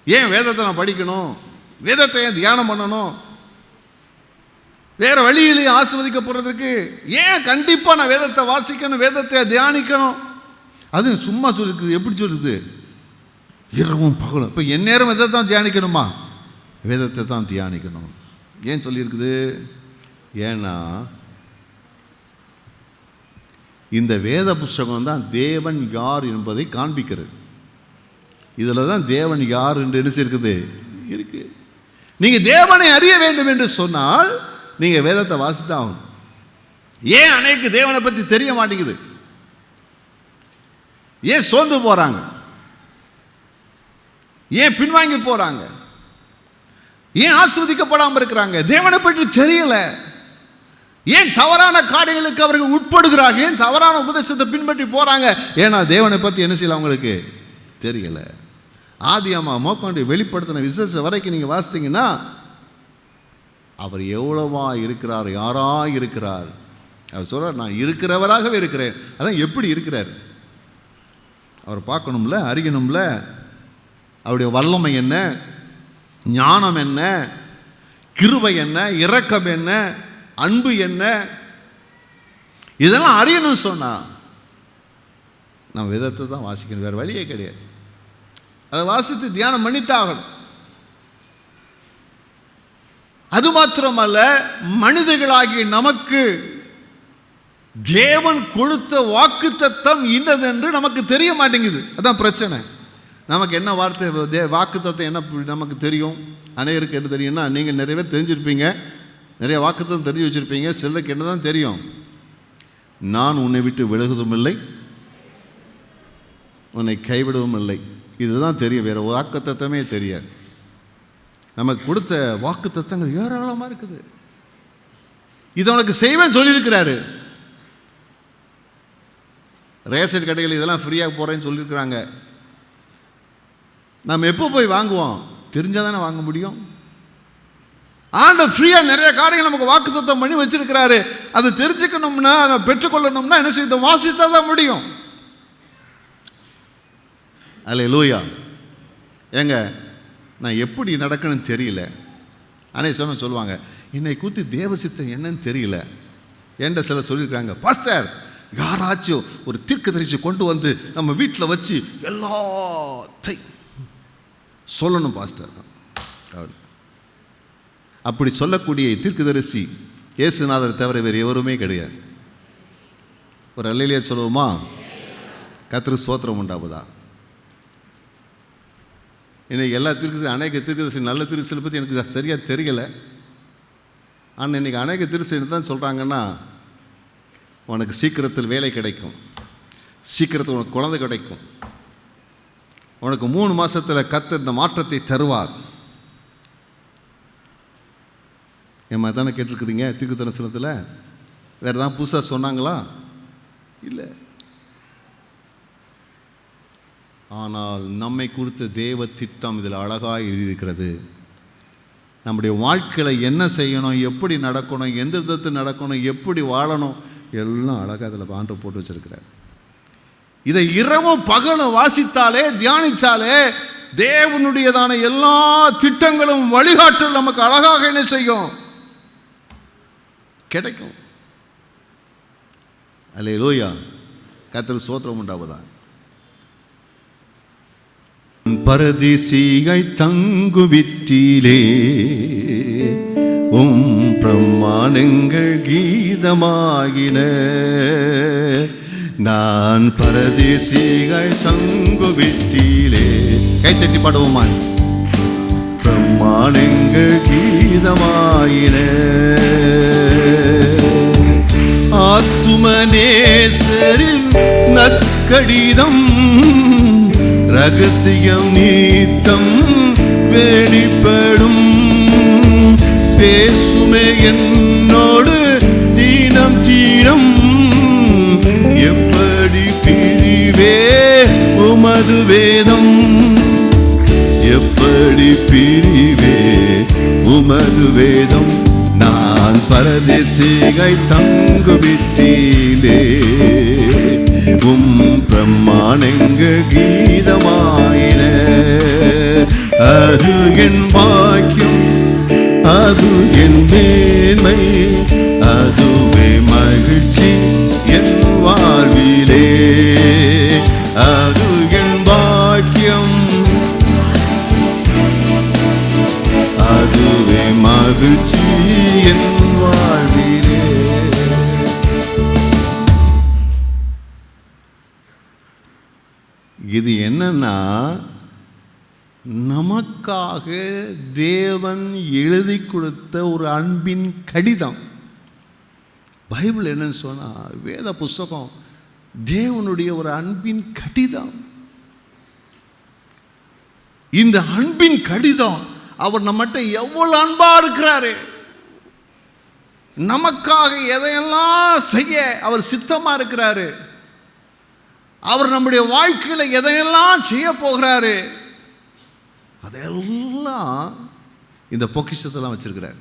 ஏன் வேதத்தை நான் படிக்கணும்? வேதத்தை ஏன் தியானம் பண்ணணும்? வேற வழியிலேயே ஆசீர்வதிக்கப்படுறதுக்கு ஏன் கண்டிப்பா நான் வேதத்தை வாசிக்கணும், வேதத்தை தியானிக்கணும்? அது சும்மா சொல்லிருக்குது. எப்படி சொல்லுது? இரவும் பகலும். இப்போ எந்நேரம் எதை தான் தியானிக்கணுமா? வேதத்தை தான் தியானிக்கணும். ஏன் சொல்லியிருக்குது? ஏன்னா இந்த வேத புஸ்தகம் தான் தேவன் யார் என்பதை காண்பிக்கிறது. இதில் தான் தேவன் யார் என்று என்ன இருக்குது இருக்கு. நீங்கள் தேவனை அறிய வேண்டும் என்று சொன்னால் நீங்கள் வேதத்தை வாசித்தான் ஆகணும். ஏன் அநேக தேவனை பற்றி தெரிய மாட்டேங்குது? ஏன் சோர்ந்து போகிறாங்க? ஏன் பின்வாங்கி போறாங்க? ஏன் ஆசீர்வதிக்கப்படாமல் இருக்கிறாங்க? தேவனை பற்றி தெரியல. ஏன் தவறான காரியங்களுக்கு அவர்கள் உட்படுகிறார்கள்? ஏன் தவறான உபதேசத்தை பின்பற்றி போறாங்க? ஏன்னா தேவனை பற்றி என்ன செய்யல, அவங்களுக்கு தெரியல. ஆதியாகமம் மோக்கோண்டி வெளிப்படுத்தின விசேஷ வரைக்கும் நீங்க வாசித்தீங்கன்னா, அவர் எவ்வளவா இருக்கிறார், யாரா இருக்கிறார். அவர் சொல்றார், நான் இருக்கிறவராகவே இருக்கிறேன். அதான் எப்படி இருக்கிறார்? அவர் பார்க்கணும்ல, அறியணும்ல. அவருடைய வல்லமை என்ன, ஞானம் என்ன, கிருபை என்ன, இரக்கம் என்ன, அன்பு என்ன, இதெல்லாம் அறியணும்னு சொன்னா நம்ம வேதத்தை தான் வாசிக்கணும். வேற வழியே கிடையாது. அதை வாசித்து தியானம் பண்ணித்தாகணும். அது மாத்திரமல்ல, மனிதர்களாகிய நமக்கு தேவன் கொடுத்த வாக்குத்தத்தம் இன்னதென்று நமக்கு தெரிய மாட்டேங்குது. அதான் பிரச்சனை. நமக்கு என்ன வார்த்தை வாக்குத்தத்தம் என்ன நமக்கு தெரியும்? அனைவருக்கு என்ன தெரியும்னா, நீங்கள் நிறைய பேர் தெரிஞ்சிருப்பீங்க, நிறைய வாக்குத்தத்தம் தெரிஞ்சு வச்சுருப்பீங்க. சிலருக்கு என்ன தான் தெரியும்? நான் உன்னை விட்டு விலகுவதும் இல்லை, உன்னை கைவிடவும் இல்லை. இதுதான் தெரியும். வேறு வாக்குத்தத்தமே தெரியாது. நமக்கு கொடுத்த வாக்குத்தத்தங்கள் ஏராளமாக இருக்குது. இதை உனக்கு செய்வேன்னு சொல்லியிருக்கிறாரு. ரேஷன் கடைகள் இதெல்லாம் ஃப்ரீயாக போகிறேன்னு சொல்லியிருக்கிறாங்க. நம்ம எப்போ போய் வாங்குவோம்? தெரிஞ்சால் தானே வாங்க முடியும். ஆண்டவர் ஃப்ரீயாக நிறைய காரியங்கள் நமக்கு வாக்குத்தத்தம் பண்ணி வச்சிருக்கிறாரு. அதை தெரிஞ்சுக்கணும்னா, அதை பெற்றுக்கொள்ளணும்னா என்ன செய்ய? வாசித்தா தான் முடியும். அல்லேலூயா. ஏங்க, நான் எப்படி நடக்கணும்னு தெரியல. அனைத்து சமயம் சொல்லுவாங்க, என்னை குறித்து தேவசித்தம் என்னன்னு தெரியல. என்கிட்ட சில சொல்லியிருக்காங்க, பாஸ்டர் யாராச்சும் ஒரு தீர்க்கதரிசி கொண்டு வந்து நம்ம வீட்டில் வச்சு எல்லாத்தையும் சொல்லணும் பாஸ்டர். அப்படி சொல்லக்கூடிய தீர்க்கதரிசி இயேசுநாதர் தவிர வேறு எவருமே கிடையாது. ஒரு அல்லேலூயா சொல்லுவோமா? கர்த்தருக்கு ஸ்தோத்திரம் உண்டாவதா. இன்னைக்கு எல்லா தீர்க்கதரிசி, அநேக தீர்க்கதரிசி, நல்ல தீர்க்கதரிசியை பற்றி எனக்கு சரியாக தெரியலை. ஆனால் இன்றைக்கி அநேக தீர்க்கதரிசி தான் சொல்கிறாங்கன்னா, உனக்கு சீக்கிரத்தில் வேலை கிடைக்கும், சீக்கிரத்தில் உனக்கு குழந்தை கிடைக்கும், உனக்கு 3 மாதத்தில் கர்த்தர் இந்த மாற்றத்தை தருவார். என் மாதிரி தானே கேட்டிருக்குறீங்க தீர்க்கதரிசனத்தில்? வேறு தான் புதுசாக சொன்னாங்களா? இல்லை. ஆனால் நம்மை குறித்த தேவ திட்டம் இதில் அழகாக எழுதியிருக்கிறது. நம்முடைய வாழ்க்கையில் என்ன செய்யணும், எப்படி நடக்கணும், எந்த விதத்தில் நடக்கணும், எப்படி வாழணும், எல்லாம் அழகாக அதில் ஆண்டவர் போட்டு வச்சிருக்கிறார். இதை இரவும் பகலும் வாசித்தாலே, தியானித்தாலே தேவனுடையதான எல்லா திட்டங்களும் வழிகாட்டல் நமக்கு அழகாக என்ன செய்யும்? கிடைக்கும். அல்லேலூயா, கர்த்தருக்கு ஸ்தோத்திரம் உண்டாவதா. பரதேசியாய் தங்குவிட்டிலே பிரமாணங்கள் கீதமாகின. நான் பரதேசியாய் தங்குவிட்டிலே, கைத்தட்டி பாடுவோமா, பிரமாணங்கள் கீதமாயின. ஆத்துமநேசரில் நற்கடிதம் ரகசியம் நீத்தம் வெளிப்படும். பேசுமே என்னோடு தீனம் தீனம், எப்படி பிரிவே உமது வேதம், எப்படி பிரிவே உமது வேதம். நான் பரதேசியாய் தங்குவிட்டிலே பிரமாணங்கள் கீதமாயின. அது என் பாக்கியம், அது என் மேன்மை, அதுவே மகிழ்ச்சி என் வாழ்விலே. அது என் பாக்கியம், அதுவே மகிழ்ச்சி என் வாழ்விலே. இது என்னன்னா, நமக்காக தேவன் எழுதி கொடுத்த ஒரு அன்பின் கடிதம். பைபிள் என்னன்னு சொன்னா, வேத புஸ்தகம் தேவனுடைய ஒரு அன்பின் கடிதம். இந்த அன்பின் கடிதம், அவர் நம்மகிட்ட எவ்வளவு அன்பா இருக்கிறாரு, நமக்காக எதையெல்லாம் செய்ய அவர் சித்தமா இருக்கிறாரு, அவர் நம்முடைய வாழ்க்கையில எதையெல்லாம் செய்ய போகிறாரு, அதெல்லாம் இந்த பொக்கிஷத்தெல்லாம் வச்சிருக்கிறார்.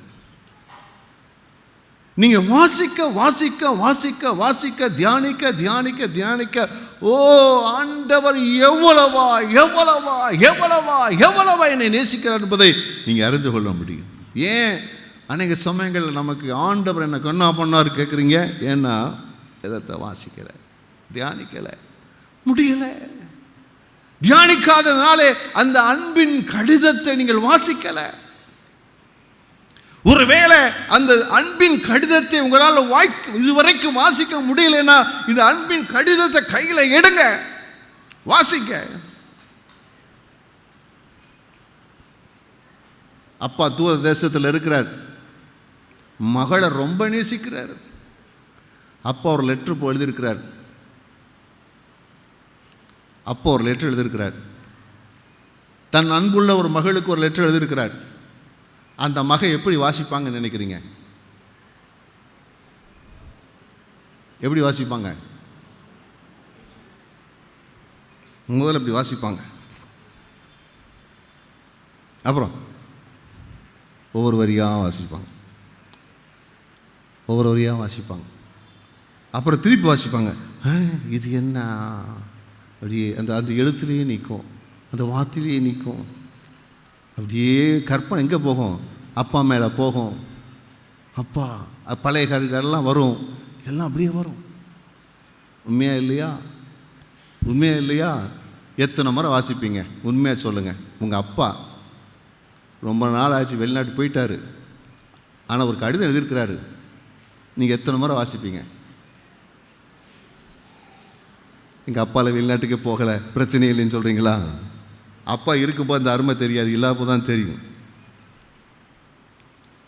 நீங்க வாசிக்க வாசிக்க வாசிக்க வாசிக்க, தியானிக்க தியானிக்க தியானிக்க, ஓ ஆண்டவர் எவ்வளவா எவ்வளவா எவ்வளவா எவ்வளவா என்னை நேசிக்கிறார் என்பதை நீங்க அறிந்து கொள்ள முடியும். ஏன் அநேக சமயங்கள் நமக்கு ஆண்டவர் என்ன கண்ணா பண்ணார் கேட்குறீங்க? ஏன்னா எதத்தை வாசிக்கல, தியானிக்கல, முடியல. தியானிக்காதனாலே அந்த அன்பின் கடிதத்தை நீங்கள் வாசிக்கல. ஒருவேளை அந்த அன்பின் கடிதத்தை உங்களால் இதுவரைக்கும் வாசிக்க முடியலன்னா, இந்த அன்பின் கடிதத்தை கையில எடுங்க, வாசிக்க. அப்பா தூர தேசத்தில் இருக்கிறார், மகளை ரொம்ப நேசிக்கிறார். அப்பா ஒரு லெட்டர் எழுதியிருக்கிறார். அப்போ ஒரு லெட்டர் எழுதியிருக்கிறார். தன் அன்புள்ள ஒரு மகளுக்கு ஒரு லெட்டர் எழுதியிருக்கிறார். அந்த மகை எப்படி வாசிப்பாங்கன்னு நினைக்கிறீங்க? எப்படி வாசிப்பாங்க? முதல்ல இப்படி வாசிப்பாங்க, அப்புறம் ஒவ்வொரு வரியாக வாசிப்பாங்க, ஒவ்வொரு வரியாக வாசிப்பாங்க, அப்புறம் திருப்பி வாசிப்பாங்க. இது என்ன அப்படியே அந்த அந்த எழுத்துலேயே நிற்கும், அந்த வார்த்தையிலேயே நிற்கும். அப்படியே கற்பனை எங்கே போகும்? அப்பா மேலே போகும். அப்பா பழைய கருக்கெல்லாம் வரும், எல்லாம் அப்படியே வரும். உண்மையா இல்லையா? உண்மையா இல்லையா? எத்தனை முறை வாசிப்பீங்க? உண்மையாக சொல்லுங்கள். உங்கள் அப்பா ரொம்ப நாள் ஆச்சு, வெளிநாட்டு போயிட்டாரு, ஆனால் ஒரு கடிதம் எழுதியிருக்கிறாரு. நீங்கள் எத்தனை முறை வாசிப்பீங்க? எங்கள் அப்பாவில் வெளிநாட்டுக்கே போகலை, பிரச்சனை இல்லைன்னு சொல்கிறீங்களா? அப்பா இருக்கும்போது அந்த அருமை தெரியாது, இல்லாப்போ தான் தெரியும்.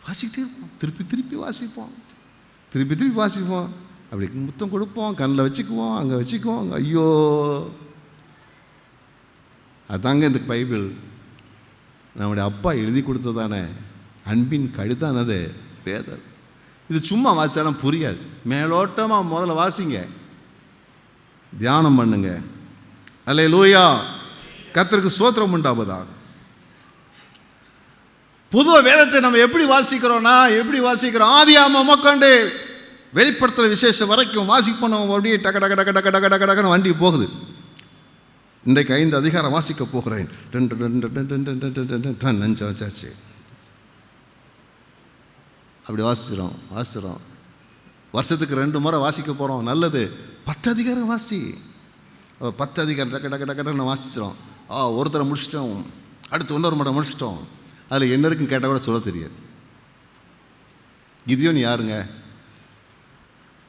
வாசிக்கிட்டே இருப்போம், திருப்பி திருப்பி வாசிப்போம், திருப்பி திருப்பி வாசிப்போம். அப்படி முத்தம் கொடுப்போம், கண்ணில் வச்சுக்குவோம், அங்கே வச்சுக்குவோம். ஐயோ, அதாங்க இந்த பைபிள் நம்முடைய அப்பா எழுதி கொடுத்ததானே அன்பின் கடிதானது வேதம். இது சும்மா வாசித்தாலும் புரியாது. மேலோட்டமாக முதல்ல வாசிங்க, தியானம் பண்ணுங்க. அல்லேலூயா, கர்த்தருக்கு ஸ்தோத்திரம் உண்டாவதாக. பொதுவாக வேதத்தை நம்ம எப்படி வாசிக்கிறோம்னா, எப்படி வாசிக்கிறோம்? ஆதியாகமம் முதற்கொண்டு வெளிப்படுத்துகிற விசேஷம் வரைக்கும் வாசிப்போம். அப்படியே டக டக டக டக டக டக டகன்னு வண்டி போகுது. இன்றைக்கு 5 அதிகாரம் வாசிக்க போகிறேன். 2 வச்சாச்சு. அப்படி வாசிச்சிடும். வருஷத்துக்கு 2 முறை வாசிக்க போகிறோம், நல்லது. 10 அதிகாரம் வாசி. 10 அதிகாரம் டக்கு டக்கு டக்குன்னு வாசிச்சிடும். ஒருத்தரை முடிச்சிட்டோம், அடுத்து இன்னொரு முறை முடிச்சிட்டோம். அதில் என்ன இருக்குன்னு கேட்டால் கூட சொல்ல தெரியாது. கிதியோன் யாருங்க?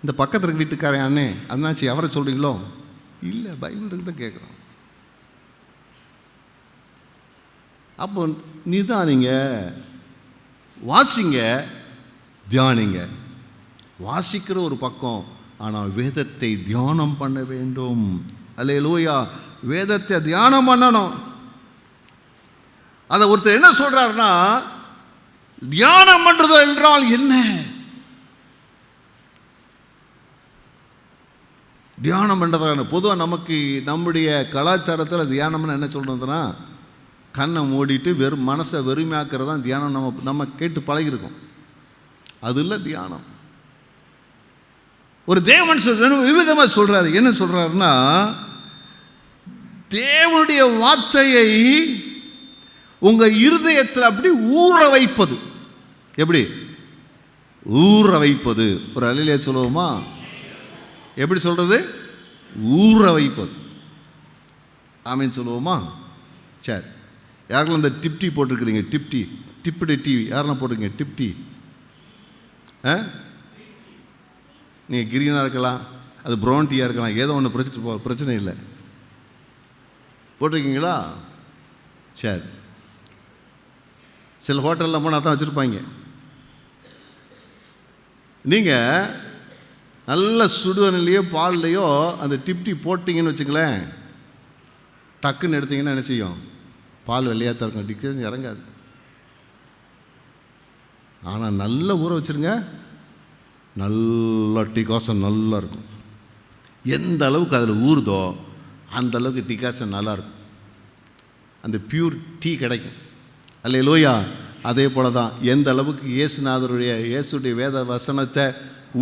இந்த பக்கத்தில் வீட்டுக்காரன் அண்ணே அண்ணாச்சி அவரை சொல்கிறீங்களோ? இல்லை, பைபிள் தான் கேட்குறோம். அப்போ நிதானிங்க, வாசிங்க, தியானிங்க. வாசிக்கிற ஒரு பக்கம், ஆனால் வேதத்தை தியானம் பண்ண வேண்டும். அல்லேலூயா, வேதத்தை தியானம் பண்ணணும். அதை ஒருத்தர் என்ன சொல்றாருன்னா, தியானம் பண்றது என்றால் என்ன? தியானம் பண்ணுறதான பொதுவாக நமக்கு நம்முடைய கலாச்சாரத்தில் தியானம்னு என்ன சொல்கிறதுனா, கண்ணை மூடிட்டு வெறும் மனசை வெறுமையாக்குறது தான் தியானம். நம்ம கேட்டு பழகிருக்கோம். அது இல்லை தியானம். ஒரு தேவன் விவிதமாக சொல்கிறாரு. என்ன சொல்கிறாருன்னா, தேவனுடைய வார்த்தையை உங்கள் இருதயத்தில் அப்படி ஊற வைப்பது. எப்படி ஊற வைப்பது? ஒரு அல்லேலூயா சொல்லுவோமா? எப்படி சொல்கிறது? ஊற வைப்பது. ஆமீன் சொல்லுவோமா? சரி, யாரெல்லாம் இந்த டிப்டி போட்டிருக்கிறீங்க? டிப்டி டிவி யாரெல்லாம் போட்டிருக்கீங்க? டிப்டி நீங்கள் கிரீனாக இருக்கலாம், அது ப்ரௌன் டீயாக இருக்கலாம், ஏதோ ஒன்று பிரச்சனை இல்லை. போட்டிருக்கீங்களா? சரி, சில ஹோட்டலில் போனால் தான் வச்சுருப்பாங்க. நீங்கள் நல்ல சுடுதண்ணிலையோ பால்லையோ அந்த டிப்டி போட்டிங்கன்னு வச்சுங்களேன், டக்குன்னு எடுத்திங்கன்னா என்ன செய்யும்? பால் வெள்ளையாக தான் இருக்கும், டிக்ஷன் இறங்காது. ஆனால் நல்ல ஊற வச்சுருங்க, நல்லா டிகாசன் நல்லா இருக்கும். எந்த அளவுக்கு அதில் ஊறுதோ அந்த அளவுக்கு டிகாசன் நல்லாயிருக்கும், அந்த பியூர் டீ கிடைக்கும். அல்லேலூயா. அதே போல தான் எந்த அளவுக்கு இயேசுடைய வேத வசனத்தை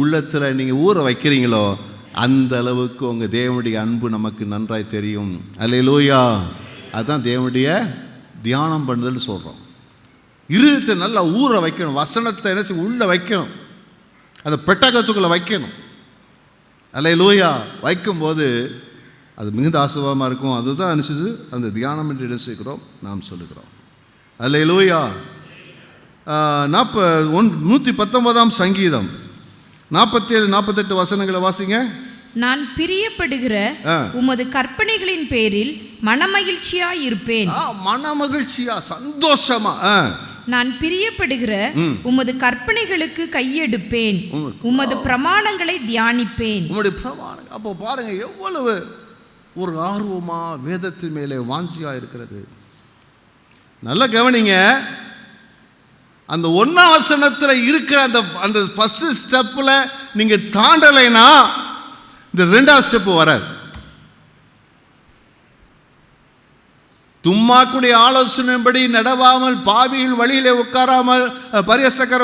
உள்ளத்தில் நீங்கள் ஊற வைக்கிறீங்களோ அந்த அளவுக்கு உங்கள் தேவனுடைய அன்பு நமக்கு நன்றாய் தெரியும். அல்லேலூயா. அதுதான் தேவனுடைய தியானம் பண்ணுதல்னு சொல்கிறோம். இருதயத்தை நல்லா ஊற வைக்கணும், வசனத்தை என்ன செய்ய உள்ள வைக்கணும், அந்த பெட்டகத்துக்குள்ளே வைக்கணும். அல்லேலூயா. வைக்கும்போது அது மிகுந்த ஆசீர்வாதமாக இருக்கும். அதுதான் அனுசரித்து அந்த தியானம் என்று என்ன செய்கிறோம் நாம் சொல்லுகிறோம். அல்லேலூயா. 119 சங்கீதம் 47-48 வசனங்களை வாசிங்க. நான் பிரியப்படுகிற உமது கற்பனைகளின் பேரில் மனமகிழ்ச்சியாய் இருப்பேன். மனமகிழ்ச்சியா, சந்தோஷமா. நான் பிரியப்படுகிற உமது கற்பனைகளுக்கு கையெடுப்பேன், உமது பிரமாணங்களை தியானிப்பேன். உம்முடைய பிரமாணம். அப்போ பாருங்க எவ்வளவு ஒரு ஆர்வமா வேதத்தின் மேலே வாஞ்சியா இருக்கிறது. நல்ல கவனிங்க. அந்த 1ஆம் வசனத்தில் இருக்கிற அந்த ஃபர்ஸ்ட் ஸ்டெப்பில் நீங்கள் தாண்டலைன்னா இந்த 2ஆம் ஸ்டெப்பு வராது. தும்மாக்குடைய ஆலோசனைப்படி நடவாமல், பாவிகள் வழியிலே உட்காராமல், பரியாசக்கார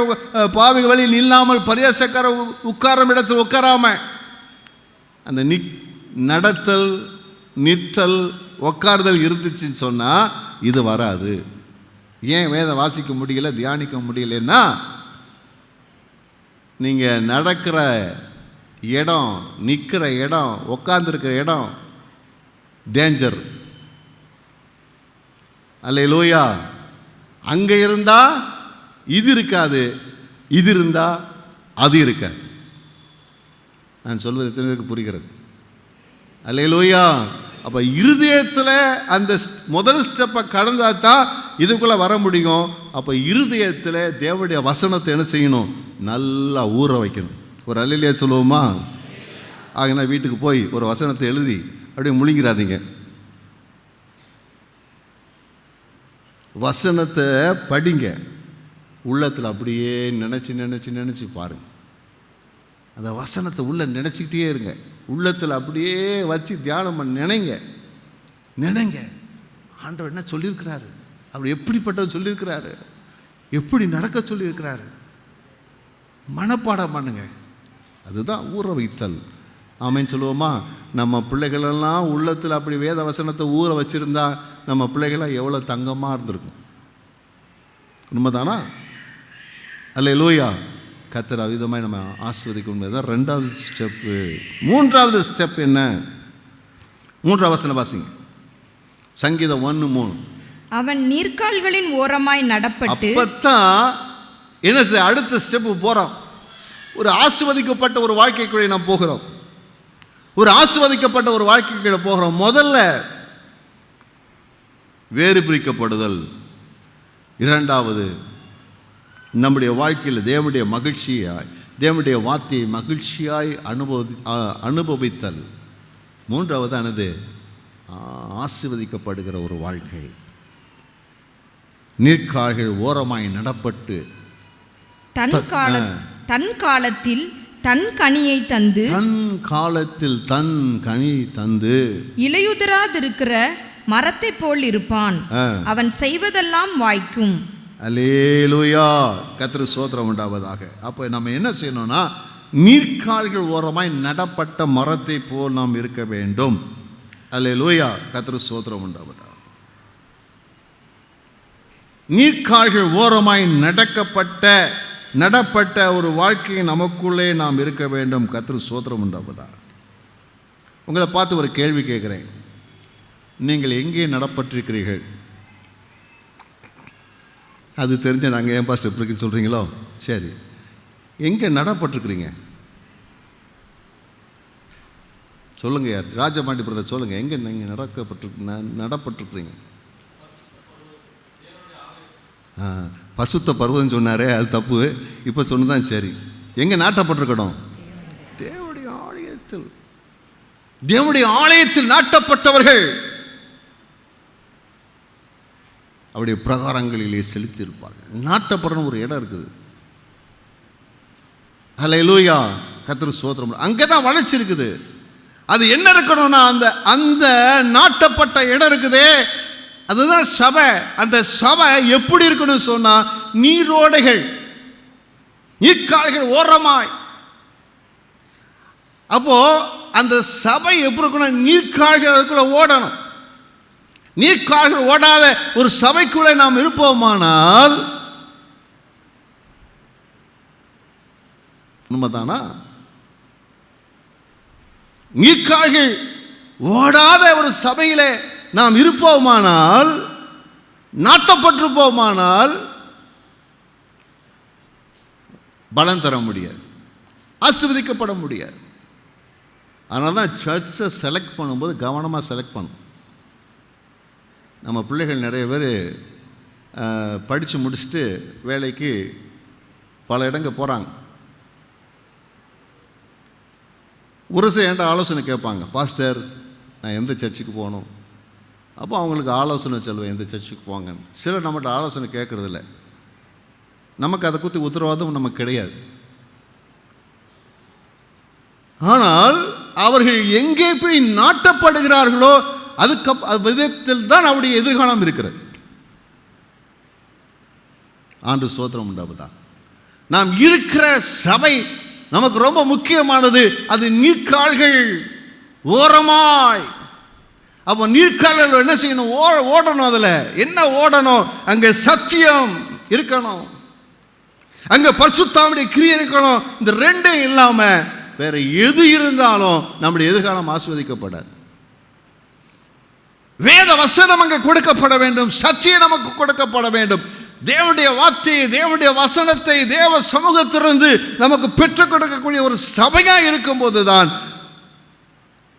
பாவிகள் வழியில் நில்லாமல், பரியாசக்கார உட்காரும் இடத்தில் உட்காராம, அந்த நடத்தல், நிற்றல், உட்கார்தல் இருந்துச்சுன்னு சொன்னால் இது வராது. ஏன் வேதம் வாசிக்க முடியல, தியானிக்க முடியலன்னா, நீங்கள் நடக்கிற இடம், நிற்கிற இடம், உட்கார்ந்துருக்கிற இடம் டேஞ்சர். அல்லேலூயா. அங்கே இருந்தால் இது இருக்காது, இது இருந்தால் அது இருக்காது. நான் சொல்வது எத்தனை பேருக்கு புரிகிறது? அல்லேலூயா. அப்போ இருதயத்தில் அந்த முதல் ஸ்டெப்பை கடந்தா தான் இதுக்குள்ளே வர முடியும். அப்போ இருதயத்தில் தேவனுடைய வசனத்தை என்ன செய்யணும்? நல்லா ஊற வைக்கணும். ஒரு அல்லேலூயா சொல்லுவோமா? ஆகினா வீட்டுக்கு போய் ஒரு வசனத்தை எழுதி அப்படியே முழுங்கிறாதீங்க. வசனத்தை படிங்க, உள்ளத்தில் அப்படியே நினச்சி நினச்சி நினச்சி பாருங்கள். அந்த வசனத்தை உள்ளே நினச்சிக்கிட்டே இருங்க. உள்ளத்தில் அப்படியே வச்சு தியானம் பண்ண நினைங்க. ஆண்டவர் என்ன சொல்லியிருக்கிறாரு, அவர் எப்படிப்பட்டவர் சொல்லியிருக்கிறாரு, எப்படி நடக்க சொல்லியிருக்கிறாரு, மனப்பாடம் பண்ணுங்க. அதுதான் ஊற வைத்தல். ஆமேன்னு சொல்லுவோமா? நம்ம பிள்ளைகளெல்லாம் உள்ளத்தில் அப்படி வேத வசனத்தை ஊற வச்சுருந்தா நம்ம பிள்ளைகள்லாம் எவ்வளோ தங்கமாக இருந்திருக்கும். உண்மைதானா? அல்லேலூயா. கர்த்தர் அவிதமாய் நம்ம ஆசீர்வதிக்கும். தான் ரெண்டாவது ஸ்டெப்பு. மூன்றாவது ஸ்டெப் என்ன? 3 வசனம் வாசிங்க. சங்கீதம் 1:3. அவன் நீர்க்கால்களின் ஓரமாய் நடப்பட்டு. அப்பத்தான் என்ன அடுத்த ஸ்டெப்பு போகிறோம். ஒரு ஆசீர்வதிக்கப்பட்ட ஒரு வாழ்க்கைக்குள்ளே நாம் போகிறோம். ஒரு ஆசீர்வதிக்கப்பட்ட ஒரு வாழ்க்கைக்குள்ளே போகிறோம். முதல்ல வேறு பிரிக்கப்படுதல். இரண்டாவது நம்முடைய வாழ்க்கையில் தேவனுடைய மகிழ்ச்சியாய், தேவனுடைய வார்த்தையை மகிழ்ச்சியாய் அனுபவித்தல். மூன்றாவது ஆசீர்வதிக்கப்படுகிற ஒரு வாழ்க்கை. நீர்க்கால்கள் ஓரமாய் நடப்பட்டு தன் காலத்தில் தன் கனியை தந்து, தன் காலத்தில் தன் கனி தந்து இலையுதிராதிருக்கிற மரத்தை போல் இருப்பான். அவன் செய்வதெல்லாம் வாய்க்கும். அல்லேலூயா, கர்த்தருக்கு ஸ்தோத்திரம் உண்டாவதாக. அப்போ நம்ம என்ன செய்யணும்னா, நீர்க்கால்கள் ஓரமாய் நடப்பட்ட மரத்தை போல் நாம் இருக்க வேண்டும். அல்லேலூயா, கர்த்தருக்கு ஸ்தோத்திரம் உண்டாவதாக. நீர்க்கால்கள் ஓரமாய் நடப்பட்ட ஒரு வாழ்க்கையை நமக்குள்ளே நாம் இருக்க வேண்டும். கர்த்தருக்கு ஸ்தோத்திரம் உண்டாவதாக. உங்களை பார்த்து ஒரு கேள்வி கேட்குறேன். நீங்கள் எங்கே நடப்பட்டிருக்கிறீர்கள்? அது தெரிஞ்ச நாங்கள் ஏன் பாஸ்டர் எப்படி இருக்குன்னு சொல்கிறீங்களோ? சரி, எங்கே நடப்பட்டிருக்கிறீங்க சொல்லுங்கள். யார்? ராஜபாண்டி பிரதர் சொல்லுங்கள். எங்கே நீங்கள் நடப்பட்டிருக்கிறீங்க? பசுத்த பருவம் சொன்னாரே, அது தப்பு. இப்போ சொன்னதான் சரி. எங்கே நாட்டப்பட்டிருக்கணும்? தேவனுடைய ஆலயத்தில். தேவனுடைய ஆலயத்தில் நாட்டப்பட்டவர்கள் அவருடைய பிரகாரங்களிலே செலுத்தியிருப்பார்கள். நாட்டப்படணும் ஒரு இடம் இருக்குது. அல்லேலூயா, கர்த்தருக்கு ஸ்தோத்திரம். அங்கே தான் வளர்ச்சி இருக்குது. அது என்ன இருக்கணும்னா, அந்த நாட்டப்பட்ட இடம் இருக்குதே, அதுதான் சபை. அந்த சபை எப்படி இருக்கணும் சொன்னா, நீரோடைகள், நீர்க்கால்கள் ஓரமாய். அப்போ அந்த சபை எப்படி இருக்கணும்? நீர்க்கால்களுக்குள்ள ஓடணும். நீர்க்கால்கள் ஓடாத ஒரு சபைக்குள்ளே நாம் இருப்போமானால் உண்மைதானா? நீர்க்கால்கள் ஓடாத ஒரு சபையிலே நாம் இருப்போமானால், நாட்டப்பட்டிருப்போமானால் பலன் தர முடியாது, ஆசீர்வதிக்கப்பட முடியாது. அதனால தான் சர்ச்சை செலக்ட் பண்ணும்போது கவனமாக செலக்ட் பண்ணணும். நம்ம பிள்ளைகள் நிறைய பேர் படித்து முடிச்சுட்டு வேலைக்கு பல இடங்கள் போகிறாங்க. ஒரு சில என்கிட்ட ஆலோசனை கேட்பாங்க, பாஸ்டர் நான் எந்த சர்ச்சுக்கு போகணும்? அப்போ அவங்களுக்கு ஆலோசனை சொல்லுவேன், எந்த சர்ச்சுக்கு போங்கன்னு. சிலர் நம்மகிட்ட ஆலோசனை கேட்குறதில்ல. நமக்கு அதை குறித்து உத்தரவாதம் நமக்கு கிடையாது. ஆனால் அவர்கள் எங்கே போய் நாட்டப்படுகிறார்களோ அதுக்கு விதத்தில் தான் அவருடைய எதிர்காலம் இருக்கிறது. ஆண்டு ஸ்தோத்திரம் உண்டாவதா. நாம் இருக்கிற சபை நமக்கு ரொம்ப முக்கியமானது. அது நீர்க்கால்கள் ஓரமாய். அப்போ நீர்க்கால்கள் என்ன செய்யணும்? ஓடணும். அதில் என்ன ஓடணும்? அங்கே சத்தியம் இருக்கணும், அங்கே பரிசுத்தாவினுடைய கிரியை இருக்கணும். இந்த ரெண்டும் இல்லாமல் வேற எது இருந்தாலும் நம்முடைய எதிர்காலம் ஆசீர்வதிக்கப்படாது. வேத வசனம் அங்கே கொடுக்கப்பட வேண்டும், சத்தியம் நமக்கு கொடுக்கப்பட வேண்டும். தேவனுடைய வார்த்தையை, தேவனுடைய வசனத்தை தேவ சமூகத்திலிருந்து நமக்கு பெற்றுக் கொடுக்கக்கூடிய ஒரு சபையாக இருக்கும்போது தான்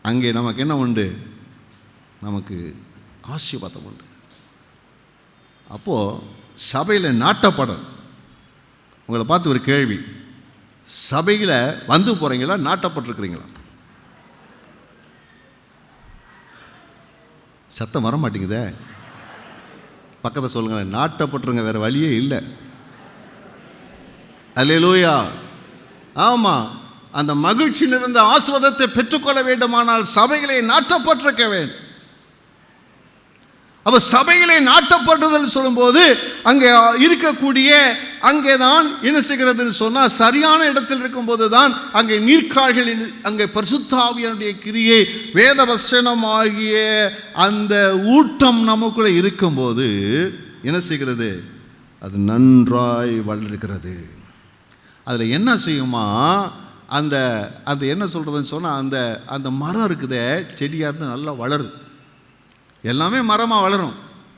அங்கே நமக்கு என்ன உண்டு? நமக்கு ஆசீர்வாதம் உண்டு. அப்போது சபையில் நாட்டப்படும். உங்களை பார்த்து ஒரு கேள்வி, சபையில் வந்து போகிறீங்களா, நாட்டப்பட்டிருக்கிறீங்களா? சத்தம் வர மாட்டேங்குதே. பக்கத்தை சொல்லுங்கள், நாட்டப்பட்டுருங்க, வேறு வழியே இல்லை. அல்லேலூயா. ஆமாம், அந்த மகிழ்ச்சி நிறைந்த ஆசீர்வாதத்தை பெற்றுக்கொள்ள வேண்டுமானால் சபைகளை நாட்டப்பட்டிருக்க வேண்டும். அப்போ சபைகளை நாட்டப்பட்டதுன்னு சொல்லும்போது அங்கே இருக்கக்கூடிய, அங்கே தான் என்ன செய்கிறதுன்னு சொன்னால், சரியான இடத்தில் இருக்கும்போது தான் அங்கே நீர்க்கால்கள், அங்கே பரிசுத்த ஆவியானுடைய கிரியை, வேத வசனம் ஆகிய அந்த ஊட்டம் நமக்குள்ளே இருக்கும்போது என்ன செய்கிறது? அது நன்றாய் வளர்கிறது. அதில் என்ன செய்யுமா, அந்த அந்த என்ன சொல்கிறதுன்னு சொன்னால், அந்த அந்த மரம் இருக்குதே, செடியாக இருந்து நல்லா வளருது. எல்லாமே மரமாக வளரும்,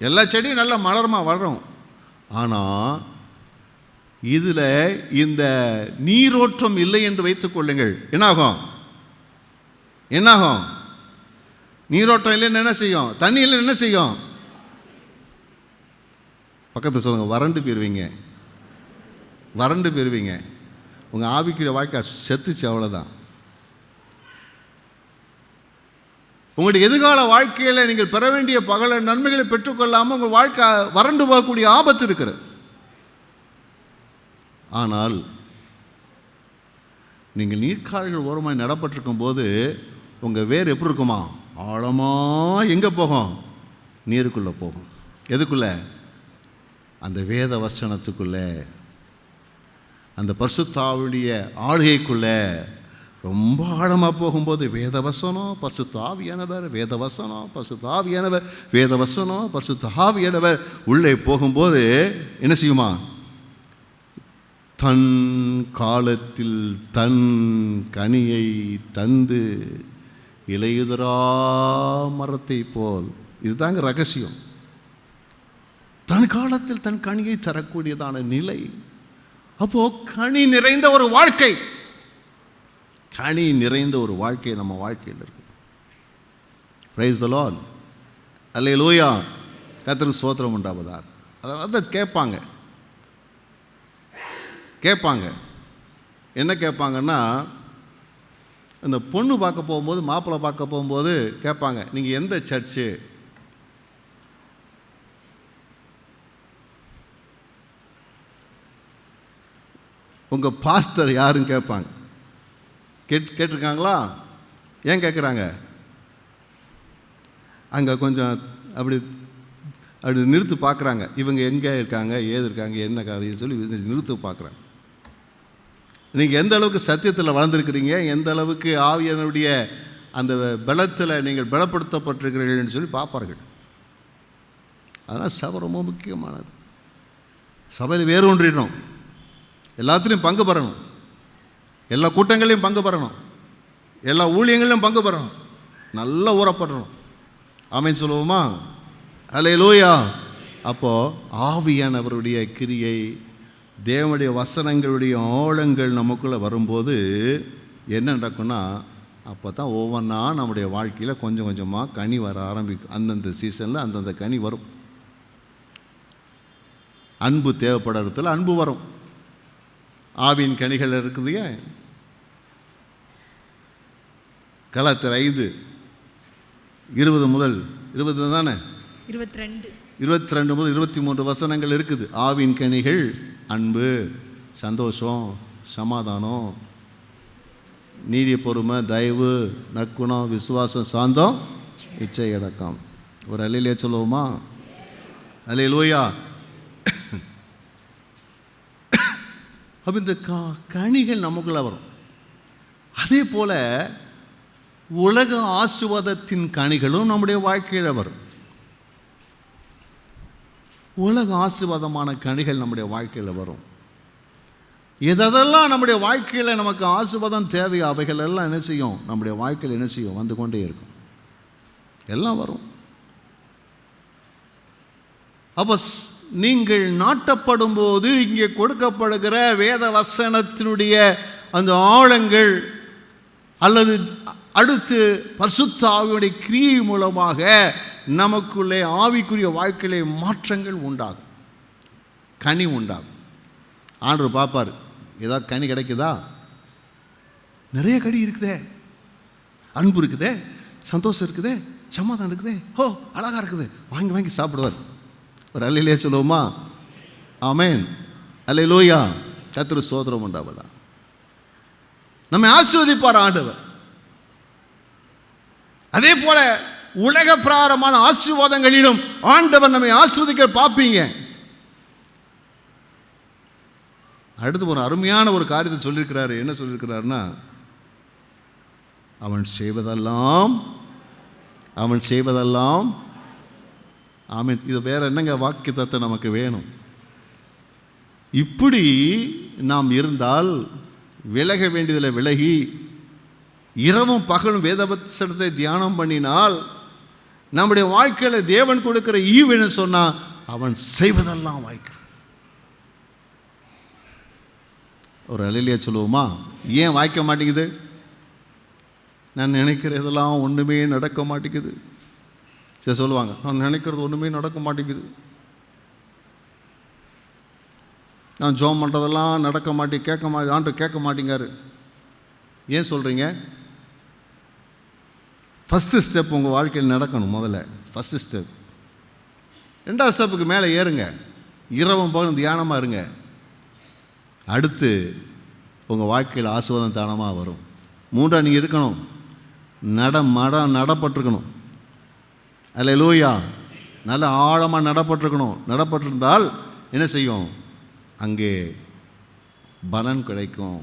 எல்லா செடியும் நல்லா மரமாக வளரும். ஆனால் இதில் இந்த நீரோட்டம் இல்லை என்று வைத்துக் கொள்ளுங்கள். என்னாகும்? என்னாகும்? நீரோட்டம் இல்லைன்னு என்ன செய்யும்? தண்ணி இல்லைன்னு என்ன செய்யும்? பக்கத்தில் சொல்லுங்கள், வறண்டு போயிருவீங்க. வறண்டு போயிருவீங்க. உங்கள் ஆவிக்குரிய வாழ்க்கை செத்துச்சு, அவ்வளோதான். உங்களுடைய எதிர்கால வாழ்க்கையில் நீங்கள் பெற வேண்டிய பகல நன்மைகளை பெற்றுக்கொள்ளாமல் உங்கள் வாழ்க்கை வறண்டு போகக்கூடிய ஆபத்து இருக்கிறது. ஆனால் நீங்கள் நீர்க்கால்கள் ஓரமாய் நடப்பட்டிருக்கும் போது உங்கள் வேர் எப்படி இருக்குமா? ஆழமாக எங்கே போகும்? நீருக்குள்ளே போகும். எதுக்குள்ளே? அந்த வேத வசனத்துக்குள்ளே, அந்த பரிசுத்தாவியுடைய ஆளுகைக்குள்ளே ரொம்ப ஆழமாக போகும்போது வேதவசனம் பரிசுத்தாவியானவர், வேதவசனம் பரிசுத்தாவியானவர், வேதவசனம் பரிசுத்தாவியானவர் உள்ளே போகும்போது என்ன செய்யுமா? தன் காலத்தில் தன் கனியை தந்து இலையுதிரா மரத்தை போல். இதுதாங்க ரகசியம். தன் காலத்தில் தன் கனியை தரக்கூடியதான நிலை. அப்போ கனி நிறைந்த ஒரு வாழ்க்கை, கனி நிறைந்த ஒரு வாழ்க்கை நம்ம வாழ்க்கையில் இருக்கு. Praise the Lord. அல்லேலூயா. கர்த்தருக்கு ஸ்தோத்திரம் உண்டாவதாக. அதான் கேட்பாங்க. என்ன கேட்பாங்கன்னா, இந்த பொண்ணு பார்க்க போகும்போது, மாப்பிள்ளை பார்க்க போகும்போது கேட்பாங்க, நீங்கள் எந்த சர்ச்சு? உங்கள் பாஸ்டர் யாருன்னு கேட்பாங்க. கேட்டிருக்காங்களா? ஏன் கேட்குறாங்க? அங்கே கொஞ்சம் அப்படி நிறுத்து பார்க்குறாங்க. இவங்க எங்கே இருக்காங்க, ஏது இருக்காங்க, என்ன காரியம் சொல்லி நிறுத்து பார்க்குறாங்க. நீங்கள் எந்த அளவுக்கு சத்தியத்தில் வளர்ந்துருக்கிறீங்க, எந்த அளவுக்கு ஆவியானுடைய அந்த பலத்தில் நீங்கள் பலப்படுத்தப்பட்டிருக்கிறீர்கள்னு சொல்லி பார்ப்பார்கள். அதனால் சபை ரொம்ப முக்கியமானது. சபையில் வேறு ஒன்றிடணும், எல்லாத்துலேயும் பங்கு பெறணும், எல்லா கூட்டங்களையும் பங்கு பெறணும், எல்லா ஊழியங்களையும் பங்கு பெறணும், நல்லா ஊறப்படணும். ஆமென் சொல்லுவோமா? அல்லேலூயா. அப்போது ஆவியானவருடைய கிரியை, தேவனுடைய வசனங்களுடைய ஆழங்கள் நமக்குள்ளே வரும்போது என்ன நடக்கும்னா, அப்போ தான் ஒவ்வொன்றா நம்முடைய வாழ்க்கையில் கொஞ்சம் கொஞ்சமாக கனி வர ஆரம்பிக்கும். அந்தந்த சீசனில் அந்தந்த கனி வரும். அன்பு தேவைப்படுறதுல அன்பு வரும். ஆவின் கனிகள் இருக்குது. கலாத்தியர் 5:20 முதல் 20 தானே, 22 முதல் 23 வசனங்கள் இருக்குது. ஆவின் கனிகள் அன்பு, சந்தோஷம், சமாதானம், நீடிய பொறுமை, தயவு, நற்குணம், விசுவாசம், சாந்தம், இச்சை அடக்கம். ஒரு அல்லேலூயா சொல்லுவோமா? அல்லேலூயா. அப்போ இந்த கனிகள் நமக்குள்ள வரும். அதே போல் உலக ஆசீர்வாதத்தின் கனிகளும் நம்முடைய வாழ்க்கையில் வரும். உலக ஆசீர்வாதமான கனிகள் நம்முடைய வாழ்க்கையில் வரும். எதெல்லாம் நம்முடைய வாழ்க்கையில் நமக்கு ஆசீர்வாதம் தேவையோ அவைகள் எல்லாம் என்ன செய்யும்? நம்முடைய வாழ்க்கையில் என்ன செய்யும்? வந்து கொண்டே இருக்கும். எல்லாம் வரும். அப்போ நீங்கள் நாட்டப்படும் போது இங்கே கொடுக்கப்படுகிற வேத வசனத்தினுடைய அந்த ஆழங்கள் அல்லது அடுத்து பரிசுத்த ஆவியுடைய கிரியை மூலமாக நமக்குள்ளே ஆவிக்குரிய வாழ்க்கையிலே மாற்றங்கள் உண்டாகும், கனி உண்டாகும். ஆண்டவர் பார்ப்பார், ஏதாவது கனி கிடைக்குதா? நிறைய கனி இருக்குதே, அன்பு இருக்குதே, சந்தோஷம் இருக்குதே, சமாதானம் இருக்குதே, ஓ அழகாக இருக்குது, வாங்கி வாங்கி சாப்பிடுவார். ஒரு அல்லேலூயா சொல்லுவோமா? ஆமென். அல்லேலூயா. கர்த்தருக்கு ஸ்தோத்திரம் உண்டாவதா. நம்மை ஆசீர்வதிப்பார் ஆண்டவர். அதே போல உலக பிரகாரமான ஆசீர்வாதங்களிலும் ஆண்டவர் நம்மை ஆசீர்வதிக்க பார்ப்பீங்க. அடுத்து ஒரு அருமையான ஒரு காரியத்தை சொல்லியிருக்கிறாரு. என்ன சொல்லியிருக்கிறாருன்னா, அவன் செய்வதெல்லாம் ஆமென். இது வேற என்னங்க வாக்கியத்தை நமக்கு வேணும்? இப்படி நாம் இருந்தால் விலக வேண்டியதில் விலகி இரவும் பகலும் வேதவசனத்தை தியானம் பண்ணினால் நம்முடைய வாழ்க்கையில் தேவன் கொடுக்கிற ஈவுன்னு சொன்னால் அவன் செய்வதெல்லாம் வாய்க்கும். ஒரு அலையிலேயே சொல்லுவோமா? ஏன் வாய்க்க மாட்டேங்குது? நான் நினைக்கிறதெல்லாம் ஒன்றுமே நடக்க மாட்டேங்குது. சரி சொல்லுவாங்க, நான் நினைக்கிறது ஒன்றுமே நடக்க மாட்டேங்குது, நான் ஜோம் பண்ணுறதெல்லாம் நடக்க ஆண்டு கேட்க மாட்டேங்காரு. ஏன் சொல்கிறீங்க? ஃபஸ்ட்டு ஸ்டெப் உங்கள் வாழ்க்கையில் நடக்கணும். முதல்ல ஃபஸ்ட்டு ஸ்டெப். 2வது ஸ்டெப்புக்கு மேலே ஏறுங்க. இரவும் பகலும் தியானமாக இருங்க. அடுத்து உங்கள் வாழ்க்கையில் ஆசீர்வாதம் தானமாக வரும். 3 நீங்கள் இருக்கணும், நடப்பட்டிருக்கணும். அல்லேலூயா. நல்ல ஆழமாக நடப்பட்டிருந்தால் என்ன செய்யும்? அங்கே பலன் கிடைக்கும்.